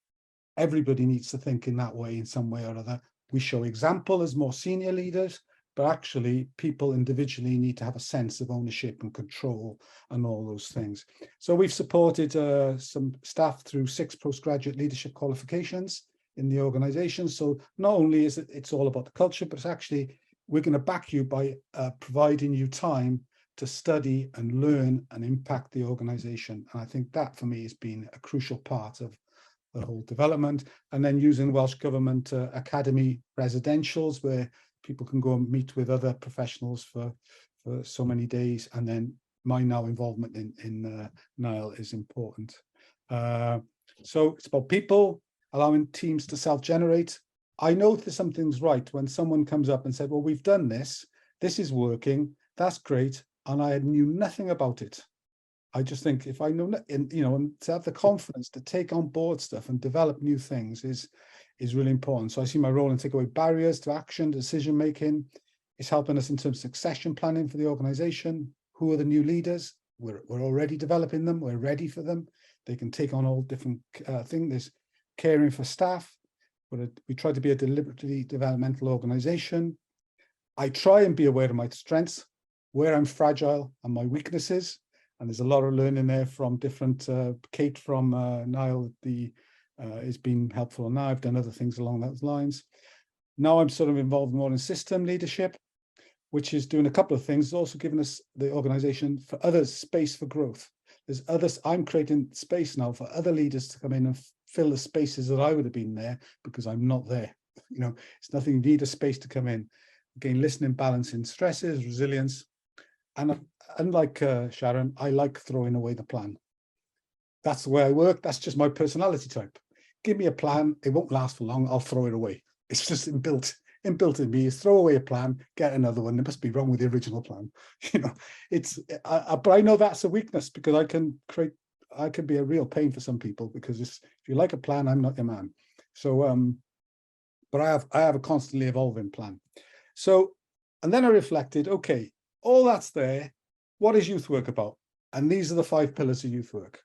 Everybody needs to think in that way in some way or other. We show example as more senior leaders, but actually people individually need to have a sense of ownership and control and all those things. So we've supported some staff through 6 postgraduate leadership qualifications in the organisation. So not only is it's all about the culture, but it's actually, we're going to back you by providing you time to study and learn and impact the organisation. And I think that for me has been a crucial part of the whole development. And then using Welsh Government Academy residentials where people can go and meet with other professionals for so many days. And then my now involvement in NYAL is important. So it's about people, allowing teams to self-generate. I know that something's right when someone comes up and said, well, we've done this, this is working, that's great, and I knew nothing about it. I just think if I know, and to have the confidence to take on board stuff and develop new things is really important. So I see my role in take away barriers to action, decision making. It's helping us in terms of succession planning for the organisation. Who are the new leaders? We're already developing them. We're ready for them. They can take on all different things. There's caring for staff. We try to be a deliberately developmental organisation. I try and be aware of my strengths, where I'm fragile and my weaknesses. And there's a lot of learning there from different, Kate from NYAL has been helpful now. I've done other things along those lines. Now I'm sort of involved more in system leadership, which is doing a couple of things. It's also giving us, the organisation, for others, space for growth. There's others, I'm creating space now for other leaders to come in and fill the spaces that I would have been there because I'm not there. It's nothing, you need a space to come in. Again, listening, balancing stresses, resilience. And unlike Sharon, I like throwing away the plan. That's the way I work. That's just my personality type. Give me a plan. It won't last for long. I'll throw it away. It's just inbuilt in me is throw away a plan, get another one. There must be wrong with the original plan. But I know that's a weakness because I can be a real pain for some people because if you like a plan, I'm not your man. So, but I have a constantly evolving plan. So, and then I reflected, okay, all that's there. What is youth work about? And these are the 5 pillars of youth work.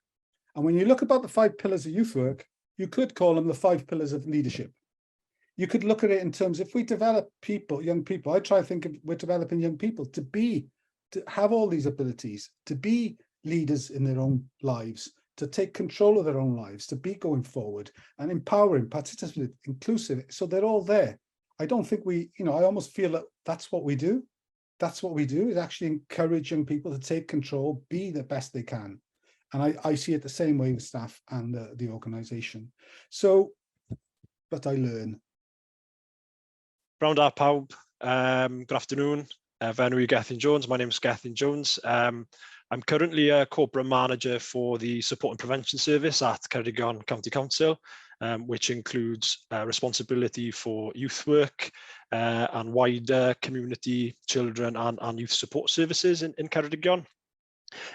And when you look about the 5 pillars of youth work, you could call them the 5 pillars of leadership. You could look at it in terms, if we develop people, young people, I try to think of, we're developing young people to have all these abilities, to be leaders in their own lives, to take control of their own lives, to be going forward and empowering, participative, inclusive. So they're all there. I don't think I almost feel that that's what we do. That's what we do, is actually encourage young people to take control, be the best they can. And I see it the same way with staff and the organisation. So, but I learn. Round up, pawb. Good afternoon. Gethin Jones. My name is Gethin Jones. I'm currently a corporate manager for the Support and Prevention Service at Ceredigion County Council, which includes responsibility for youth work and wider community, children and youth support services in Ceredigion.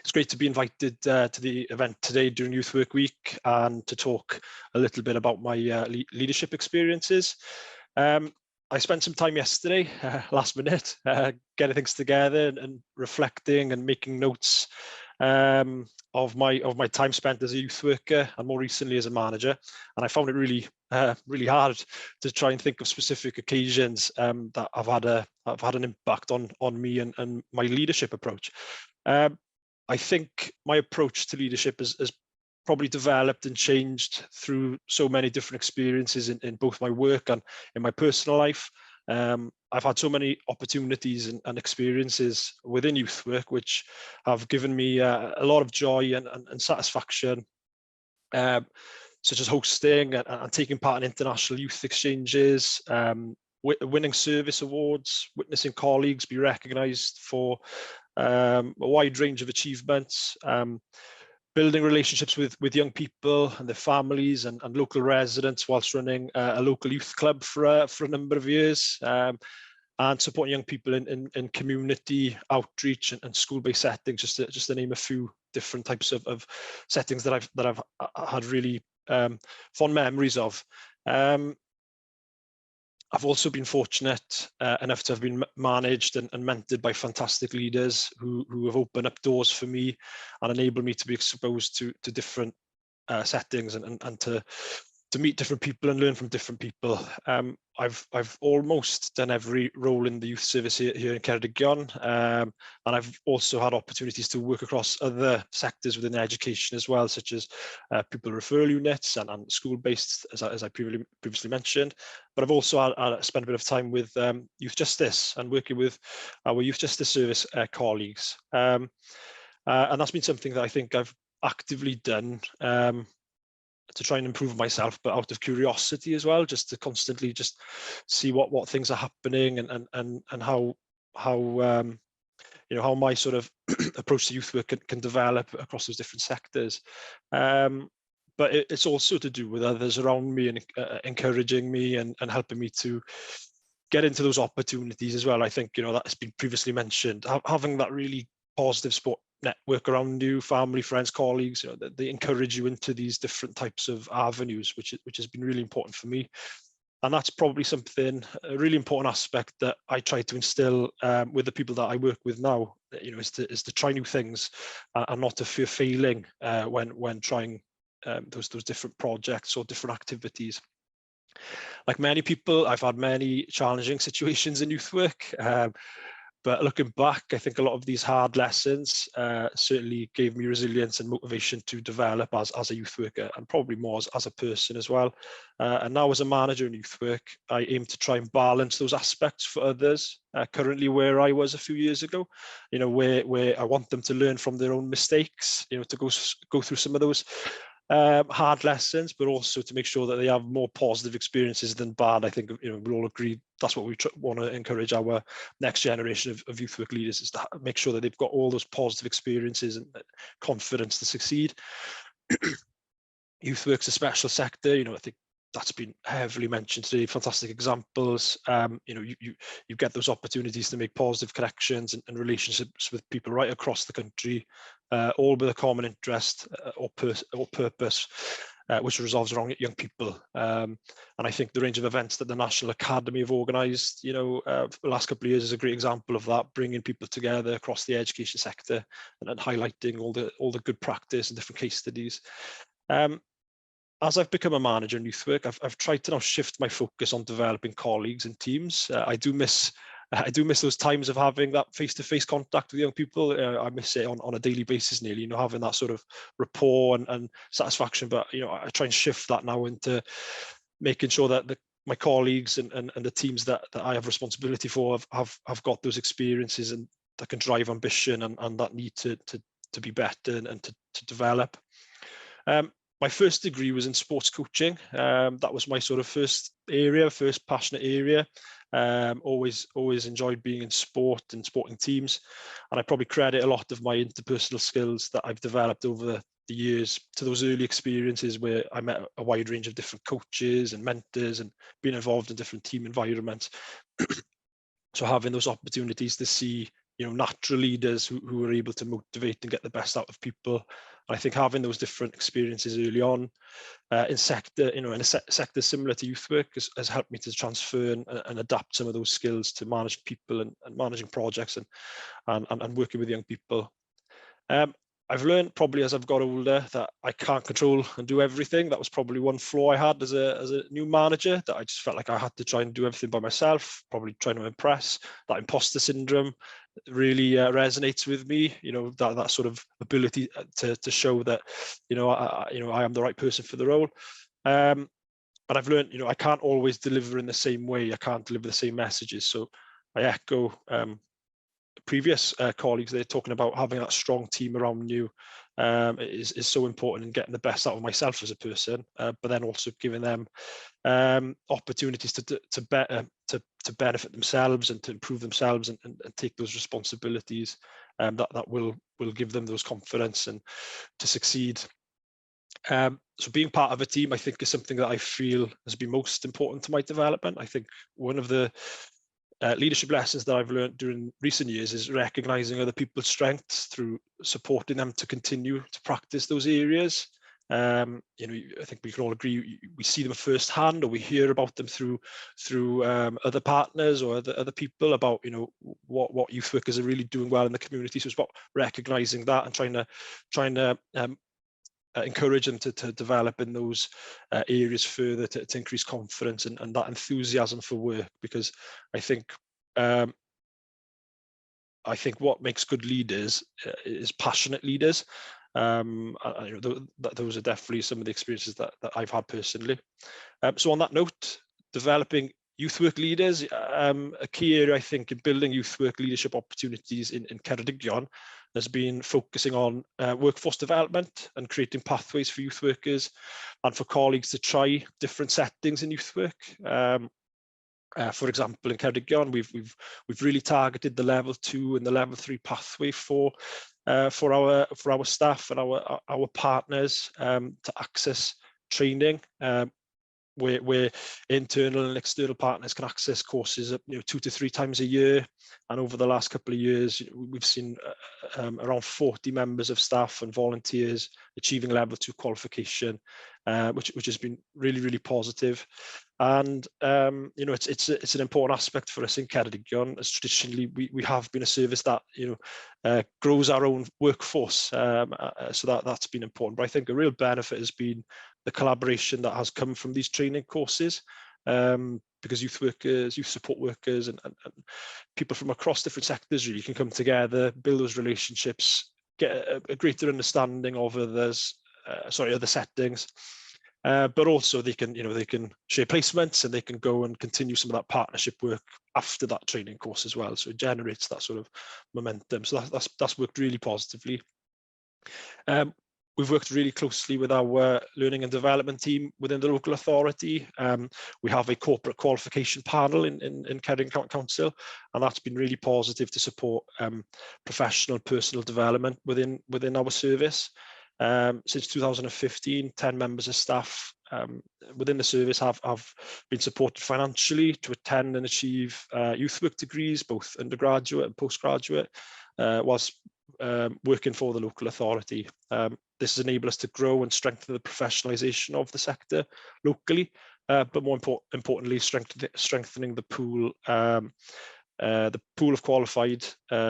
It's great to be invited to the event today during Youth Work Week and to talk a little bit about my leadership experiences. I spent some time yesterday, last minute, getting things together and reflecting and making notes of my time spent as a youth worker and more recently as a manager. And I found it really hard to try and think of specific occasions that have had an impact on me and my leadership approach. I think my approach to leadership has probably developed and changed through so many different experiences in both my work and in my personal life. I've had so many opportunities and experiences within youth work, which have given me a lot of joy and satisfaction. such as hosting and taking part in international youth exchanges, winning service awards, witnessing colleagues be recognised for a wide range of achievements, building relationships with young people and their families and local residents whilst running a local youth club for a number of years, and supporting young people in community outreach and school-based settings, just to name a few different types of settings that I've had really fond memories of. I've also been fortunate enough to have been managed and mentored by fantastic leaders who have opened up doors for me and enabled me to be exposed to different settings and to meet different people and learn from different people. I've almost done every role in the youth service here in Ceredigion, and I've also had opportunities to work across other sectors within education as well, such as pupil referral units and school-based, as I previously mentioned. But I've also spent a bit of time with youth justice and working with our youth justice service colleagues, and that's been something that I think I've actively done to try and improve myself, but out of curiosity as well, just to constantly just see what things are happening and how you know, how my sort of approach to youth work can develop across those different sectors. But it's also to do with others around me and encouraging me and helping me to get into those opportunities as well. I think, you know, that's been previously mentioned, having that really positive support network around you, family, friends, colleagues, you know, they encourage you into these different types of avenues, which has been really important for me. And that's probably something, a really important aspect that I try to instill with the people that I work with now, you know, is to try new things and not to fear failing when trying those different projects or different activities. Like many people, I've had many challenging situations in youth work. But looking back, I think a lot of these hard lessons certainly gave me resilience and motivation to develop as a youth worker, and probably more as a person as well. And now as a manager in youth work, I aim to try and balance those aspects for others. Currently where I was a few years ago, you know, where I want them to learn from their own mistakes, you know, to go through some of those hard lessons, but also to make sure that they have more positive experiences than bad. I think, you know, we all agree that's what we want to encourage our next generation of youth work leaders, is to make sure that they've got all those positive experiences and confidence to succeed. Youth work's a special sector, you know, I think that's been heavily mentioned today, fantastic examples. You know, you get those opportunities to make positive connections and relationships with people right across the country, all with a common interest or purpose, which revolves around young people. And I think the range of events that the National Academy have organised, you know, for the last couple of years is a great example of that, bringing people together across the education sector and highlighting all the good practice and different case studies. As I've become a manager in youth work, I've tried to now shift my focus on developing colleagues and teams. I do miss those times of having that face-to-face contact with young people. I miss it on a daily basis nearly, you know, having that sort of rapport and satisfaction. But, you know, I try and shift that now into making sure that my colleagues and the teams that I have responsibility for have got those experiences and that can drive ambition and that need to be better and to develop. My first degree was in sports coaching. That was my sort of first passionate area. Always enjoyed being in sport and sporting teams. And I probably credit a lot of my interpersonal skills that I've developed over the years to those early experiences where I met a wide range of different coaches and mentors and being involved in different team environments. So having those opportunities to see, you know, natural leaders who are able to motivate and get the best out of people. I think having those different experiences early on in sector, you know, in a sector similar to youth work has helped me to transfer and adapt some of those skills to manage people and managing projects and working with young people. I've learned probably as I've got older that I can't control and do everything. That was probably one flaw I had as a new manager, that I just felt like I had to try and do everything by myself, probably trying to impress. That imposter syndrome really resonates with me, you know, that sort of ability to show that, you know, I am the right person for the role. But I've learned, you know, I can't always deliver in the same way. I can't deliver the same messages. So I echo previous colleagues, they're talking about having that strong team around you is so important in getting the best out of myself as a person, but then also giving them opportunities to benefit themselves and to improve themselves and take those responsibilities that will give them those confidence and to succeed. So being part of a team, I think, is something that I feel has been most important to my development. I think one of the leadership lessons that I've learned during recent years is recognizing other people's strengths through supporting them to continue to practice those areas. I think we can all agree we see them firsthand, or we hear about them through other partners or other people about what youth workers are really doing well in the community. So it's about recognizing that and trying to encourage them to develop in those areas further to increase confidence and that enthusiasm for work, because I think what makes good leaders is passionate leaders. Those are definitely some of the experiences that I've had personally. So on that note, developing youth work leaders, a key area I think in building youth work leadership opportunities in Ceredigion has been focusing on workforce development and creating pathways for youth workers and for colleagues to try different settings in youth work. For example, in Ceredigion, we've really targeted the level 2 and the level 3 pathway for our staff and our partners to access training, where internal and external partners can access courses 2 to 3 times a year. And over the last couple of years, we've seen around 40 members of staff and volunteers achieving level 2 qualification, which has been really positive. And it's an important aspect for us in Ceredigion, as traditionally we have been a service that grows our own workforce, so that's been important. But I think a real benefit has been the collaboration that has come from these training courses, because youth workers, youth support workers, and people from across different sectors really can come together, build those relationships, get a greater understanding of other settings, but also they can share placements and they can go and continue some of that partnership work after that training course as well. So it generates that sort of momentum. So that's worked really positively. We've worked really closely with our learning and development team within the local authority. We have a corporate qualification panel in Ceredigion County Council, and that's been really positive to support professional and personal development within our service. Since 2015, 10 members of staff within the service have been supported financially to attend and achieve youth work degrees, both undergraduate and postgraduate, whilst working for the local authority. This has enabled us to grow and strengthen the professionalisation of the sector locally, but more importantly, strengthening the pool of qualified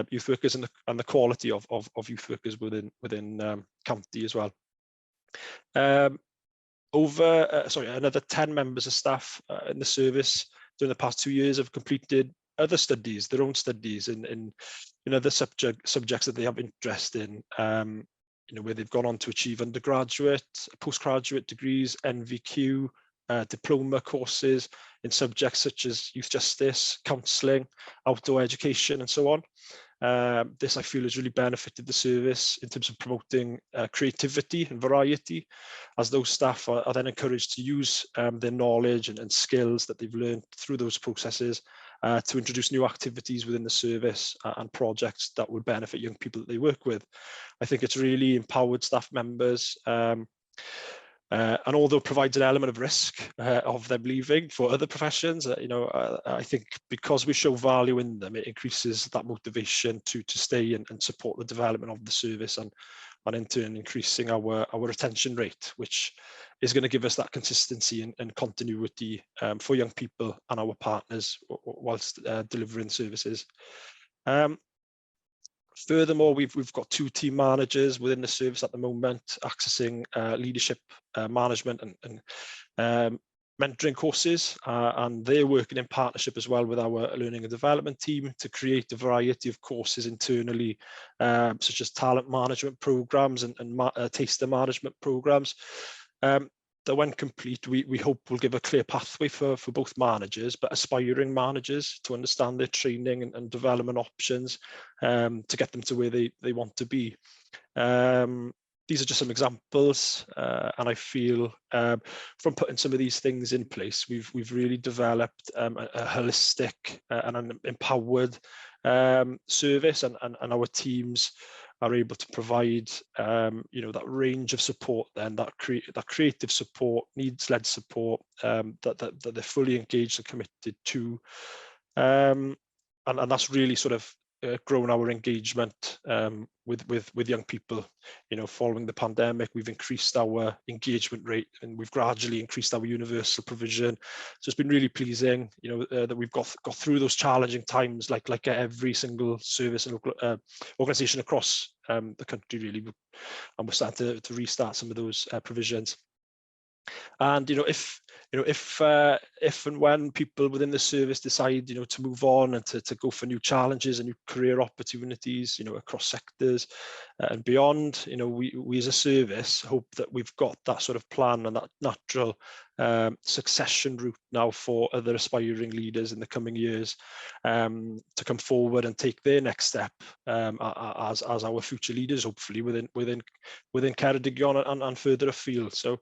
youth workers and the quality of youth workers within county as well. Another 10 members of staff in the service during the past 2 years have completed other studies, their own studies in other subjects that they have interest in, where they've gone on to achieve undergraduate, postgraduate degrees, NVQ, diploma courses in subjects such as youth justice, counselling, outdoor education, and so on. This, I feel, has really benefited the service in terms of promoting creativity and variety, as those staff are then encouraged to use their knowledge and skills that they've learned through those processes to introduce new activities within the service and projects that would benefit young people that they work with. I think it's really empowered staff members, and although it provides an element of risk of them leaving for other professions, I think because we show value in them, it increases that motivation to stay and support the development of the service, and in turn increasing our retention rate, which is going to give us that consistency and continuity for young people and our partners whilst delivering services. Furthermore, we've got 2 team managers within the service at the moment, accessing leadership, management and mentoring courses, and they're working in partnership as well with our learning and development team to create a variety of courses internally, such as talent management programs and taster management programs. That when complete, we hope will give a clear pathway for both managers, but aspiring managers to understand their training and development options to get them to where they want to be. these are just some examples, and I feel from putting some of these things in place, we've really developed a holistic and an empowered service, and our teams are able to provide that range of support, then that creative support, needs-led support that they're fully engaged and committed to, and that's really sort of grown our engagement with young people. Following the pandemic, we've increased our engagement rate, and we've gradually increased our universal provision. So it's been really pleasing, that we've got through those challenging times, like every single service and organisation across the country, really, and we're starting to restart some of those provisions. And if and when people within the service decide to move on and to go for new challenges and new career opportunities across sectors and beyond, we as a service hope that we've got that sort of plan and that natural succession route now for other aspiring leaders in the coming years to come forward and take their next step as our future leaders, hopefully within Ceredigion and further afield. So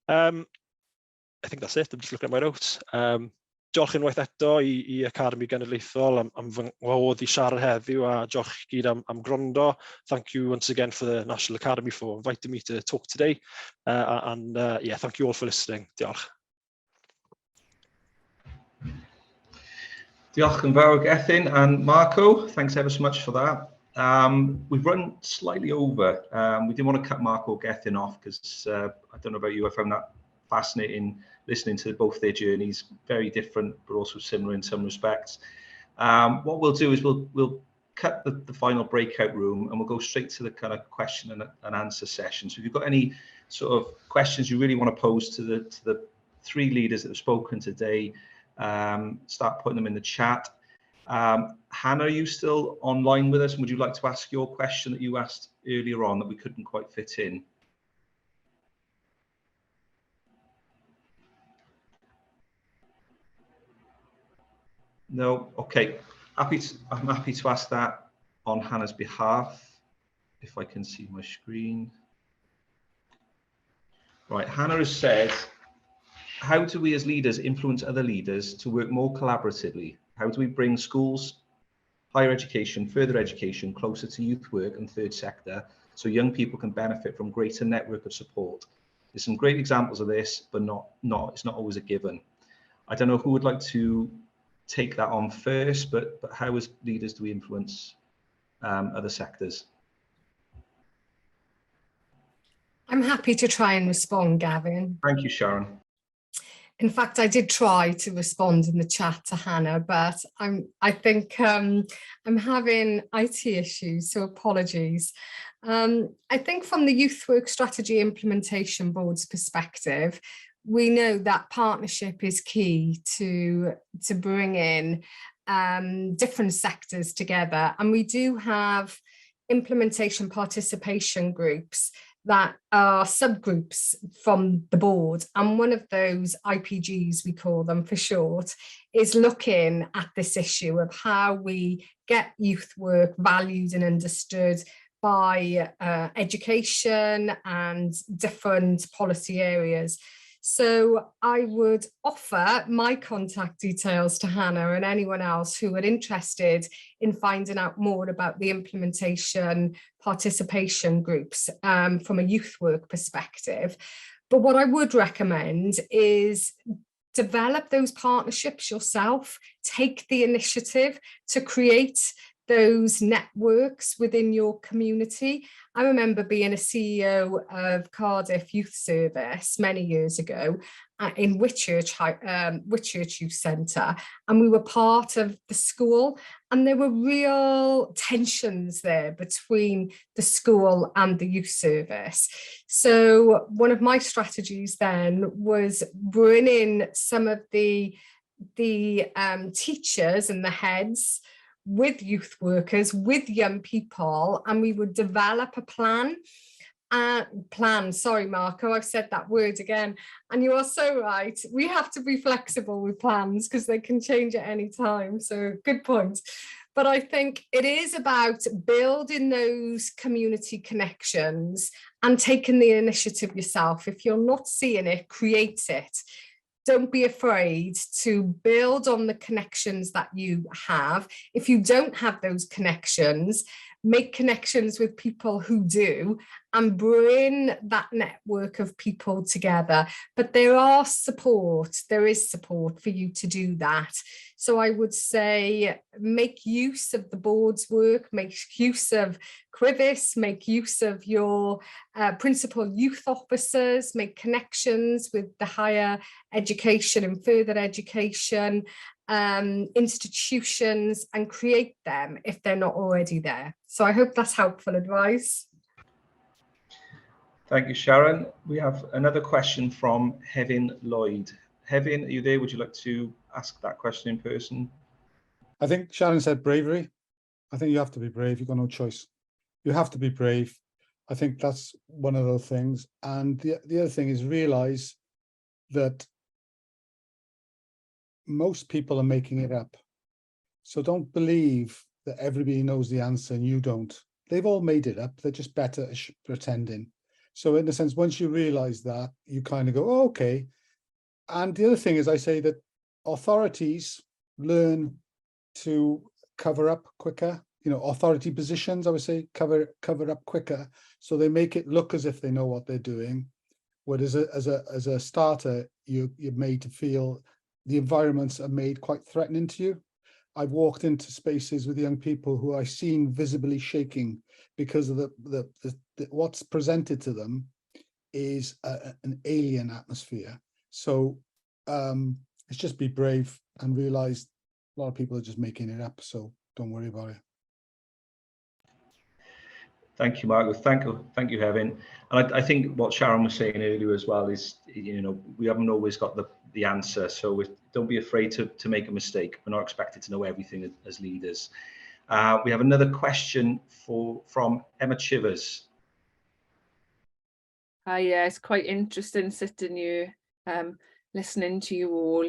I think that's it. I'm just looking at my notes. Diolch unwaith eto i Academi Genedlaethol am fy ngwahodd I siarad heddiw, a diolch I gyd am gwrando. Thank you once again for the National Academy for inviting me to talk today. And yeah, thank you all for listening. Diolch. Diolch yn fawr, Gethin and Marco. Thanks ever so much for that. We've run slightly over. We didn't want to cut Marco or Gethin off because I don't know about you, I found that fascinating listening to both their journeys, very different but also similar in some respects. What we'll do is we'll cut the final breakout room and we'll go straight to the kind of question and answer session. So if you've got any sort of questions you really want to pose to the three leaders that have spoken today, start putting them in the chat. Hannah, are you still online with us? And would you like to ask your question that you asked earlier on that we couldn't quite fit in? No, okay. I'm happy to ask that on Hannah's behalf, if I can see my screen. Right, Hannah has said, how do we as leaders influence other leaders to work more collaboratively? How do we bring schools, higher education, further education closer to youth work and third sector so young people can benefit from greater network of support? There's some great examples of this, but it's not always a given. I don't know who would like to take that on first, but how as leaders do we influence other sectors? I'm happy to try and respond, Gavin. Thank you, Sharon. In fact, I did try to respond in the chat to Hannah, but I think I'm having IT issues, so apologies. I think from the Youth Work Strategy Implementation Board's perspective, we know that partnership is key to bring in different sectors together. And we do have implementation participation groups that are subgroups from the board. And one of those IPGs, we call them for short, is looking at this issue of how we get youth work valued and understood by education and different policy areas. So I would offer my contact details to Hannah and anyone else who are interested in finding out more about the implementation participation groups from a youth work perspective. But what I would recommend is develop those partnerships yourself, take the initiative to create those networks within your community. I remember being a CEO of Cardiff Youth Service many years ago in Whitchurch Youth Centre, and we were part of the school, and there were real tensions there between the school and the youth service. So one of my strategies then was bringing some of the teachers and the heads with youth workers, with young people, and we would develop a plan. Sorry, Marco, I've said that word again. And you are so right. We have to be flexible with plans because they can change at any time. So good point. But I think it is about building those community connections and taking the initiative yourself. If you're not seeing it, create it. Don't be afraid to build on the connections that you have. If you don't have those connections, make connections with people who do and bring that network of people together. But there is support for you to do that. So I would say make use of the board's work, make use of CWVYS, make use of your principal youth officers, make connections with the higher education and further education institutions, and create them if they're not already there. So I hope that's helpful advice. Thank you, Sharon. We have another question from Hevin Lloyd. Hevin, are you there? Would you like to ask that question in person? I think Sharon said bravery. I think you have to be brave. You've got no choice. You have to be brave. I think that's one of those things. And the other thing is realize that most people are making it up. So don't believe that everybody knows the answer and you don't. They've all made it up. They're just better at pretending. So in a sense, once you realize that, you kind of go, oh, okay. And the other thing is I say that authorities learn to cover up quicker. You know, authority positions, I would say, cover up quicker. So they make it look as if they know what they're doing. Whereas as a starter, you're made to feel the environments are made quite threatening to you. I've walked into spaces with young people who I've seen visibly shaking because of the what's presented to them is an alien atmosphere. So it's just be brave and realize a lot of people are just making it up. So don't worry about it. Thank you, Margaret. Thank you, Hevin. And I think what Sharon was saying earlier as well is, you know, we haven't always got the answer. So don't be afraid to make a mistake. We're not expected to know everything as leaders. We have another question from Emma Chivers. Yeah, it's quite interesting sitting here, listening to you all.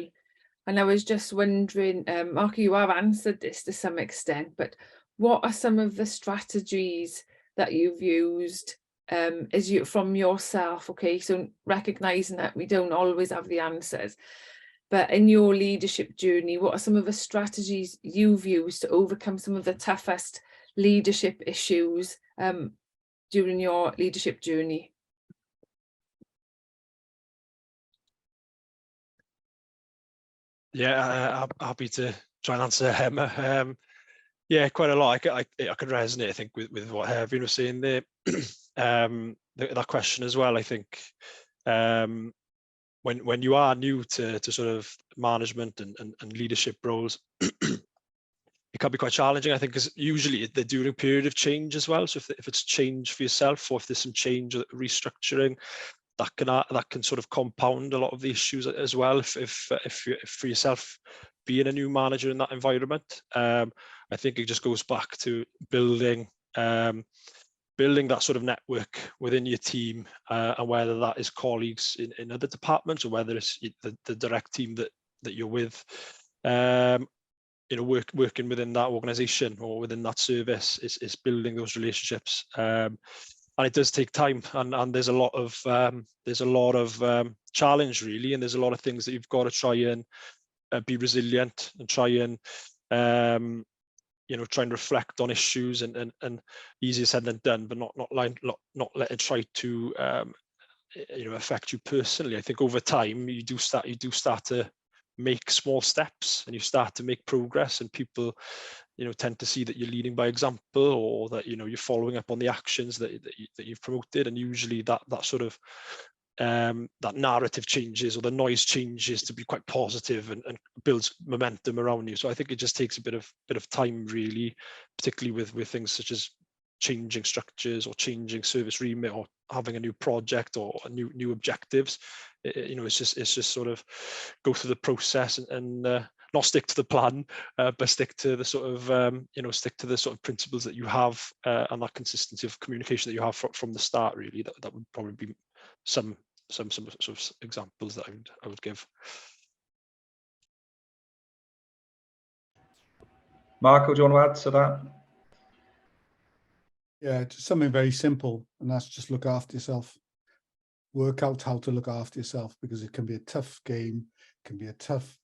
And I was just wondering, Mark, you have answered this to some extent, but what are some of the strategies that you've used from yourself? Okay, so recognizing that we don't always have the answers, but in your leadership journey, what are some of the strategies you've used to overcome some of the toughest leadership issues during your leadership journey? Yeah, I'm happy to try and answer, Emma. Yeah, quite a lot. I could resonate, I think, with what Gavin was saying there. That question as well. I think when you are new to sort of management and leadership roles, it can be quite challenging, I think, because usually they're during a period of change as well. So if it's change for yourself, or if there's some change or restructuring, that can sort of compound a lot of the issues as well. If for yourself being a new manager in that environment, I think it just goes back to building that sort of network within your team, and whether that is colleagues in other departments or whether it's the direct team that you're with, you know, working within that organization or within that service is building those relationships. And it does take time, and there's a lot of challenge really, and there's a lot of things that you've got to try and be resilient and try and you know, try and reflect on issues, and easier said than done, but not let it try to you know, affect you personally. I think over time you do start to make small steps and you start to make progress, and people, you know, tend to see that you're leading by example, or that, you know, you're following up on the actions that you've promoted, and usually that sort of that narrative changes, or the noise changes to be quite positive and builds momentum around you. So I think it just takes a bit of time really, particularly with things such as changing structures or changing service remit or having a new project or new objectives. You know, it's just sort of go through the process and not stick to the plan, but stick to the sort of you know, stick to the sort of principles that you have, and that consistency of communication that you have from the start. Really, that would probably be some sort of examples that I would give. Marco, do you want to add to that? Yeah, just something very simple, and that's just look after yourself. Work out how to look after yourself, because it can be a tough game, can be a tough,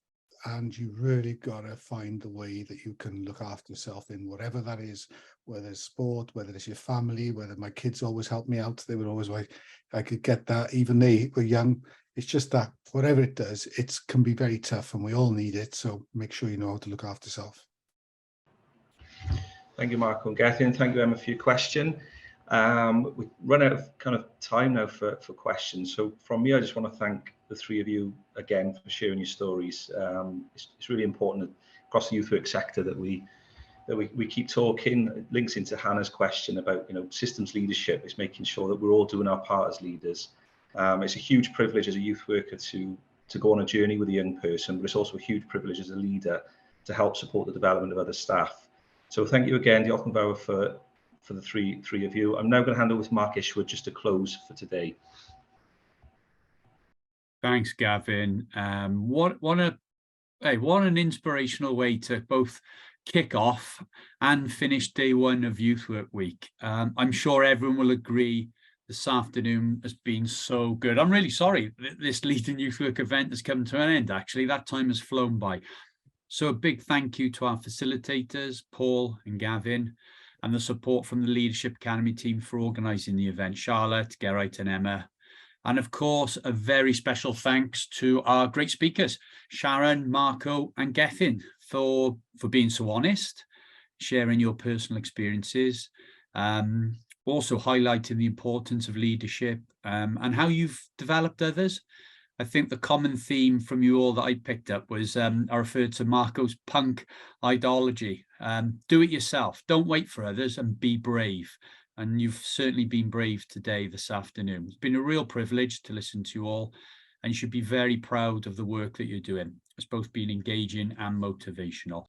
and you really got to find the way that you can look after yourself in whatever that is, whether it's sport, whether it's your family, whether my kids always help me out. They would always like, I could get that, even they were young. It's just that whatever it does, it can be very tough, and we all need it. So make sure you know how to look after yourself. Thank you, Marco and Gethin. Thank you, Emma, for your question. We've run out of kind of time now for questions. So from me, I just want to thank the three of you again for sharing your stories. It's really important across the youth work sector that we keep talking. It links into Hannah's question about, you know, systems leadership. Is making sure that we're all doing our part as leaders. It's a huge privilege as a youth worker to go on a journey with a young person, but it's also a huge privilege as a leader to help support the development of other staff. So thank you again, Diolch yn fawr for the three of you. I'm now going to hand over with Mark Ishwood just to close for today. Thanks, Gavin. What an inspirational way to both kick off and finish day one of Youth Work Week. I'm sure everyone will agree this afternoon has been so good. I'm really sorry this Leading Youth Work event has come to an end. Actually, that time has flown by. So a big thank you to our facilitators, Paul and Gavin, and the support from the Leadership Academy team for organising the event, Charlotte, Geraint and Emma. And of course, a very special thanks to our great speakers, Sharon, Marco and Gethin, for being so honest, sharing your personal experiences, also highlighting the importance of leadership and how you've developed others. I think the common theme from you all that I picked up was, I referred to Marco's punk ideology. Do it yourself, don't wait for others, and be brave. And you've certainly been brave today, this afternoon. It's been a real privilege to listen to you all, and you should be very proud of the work that you're doing. It's both been engaging and motivational.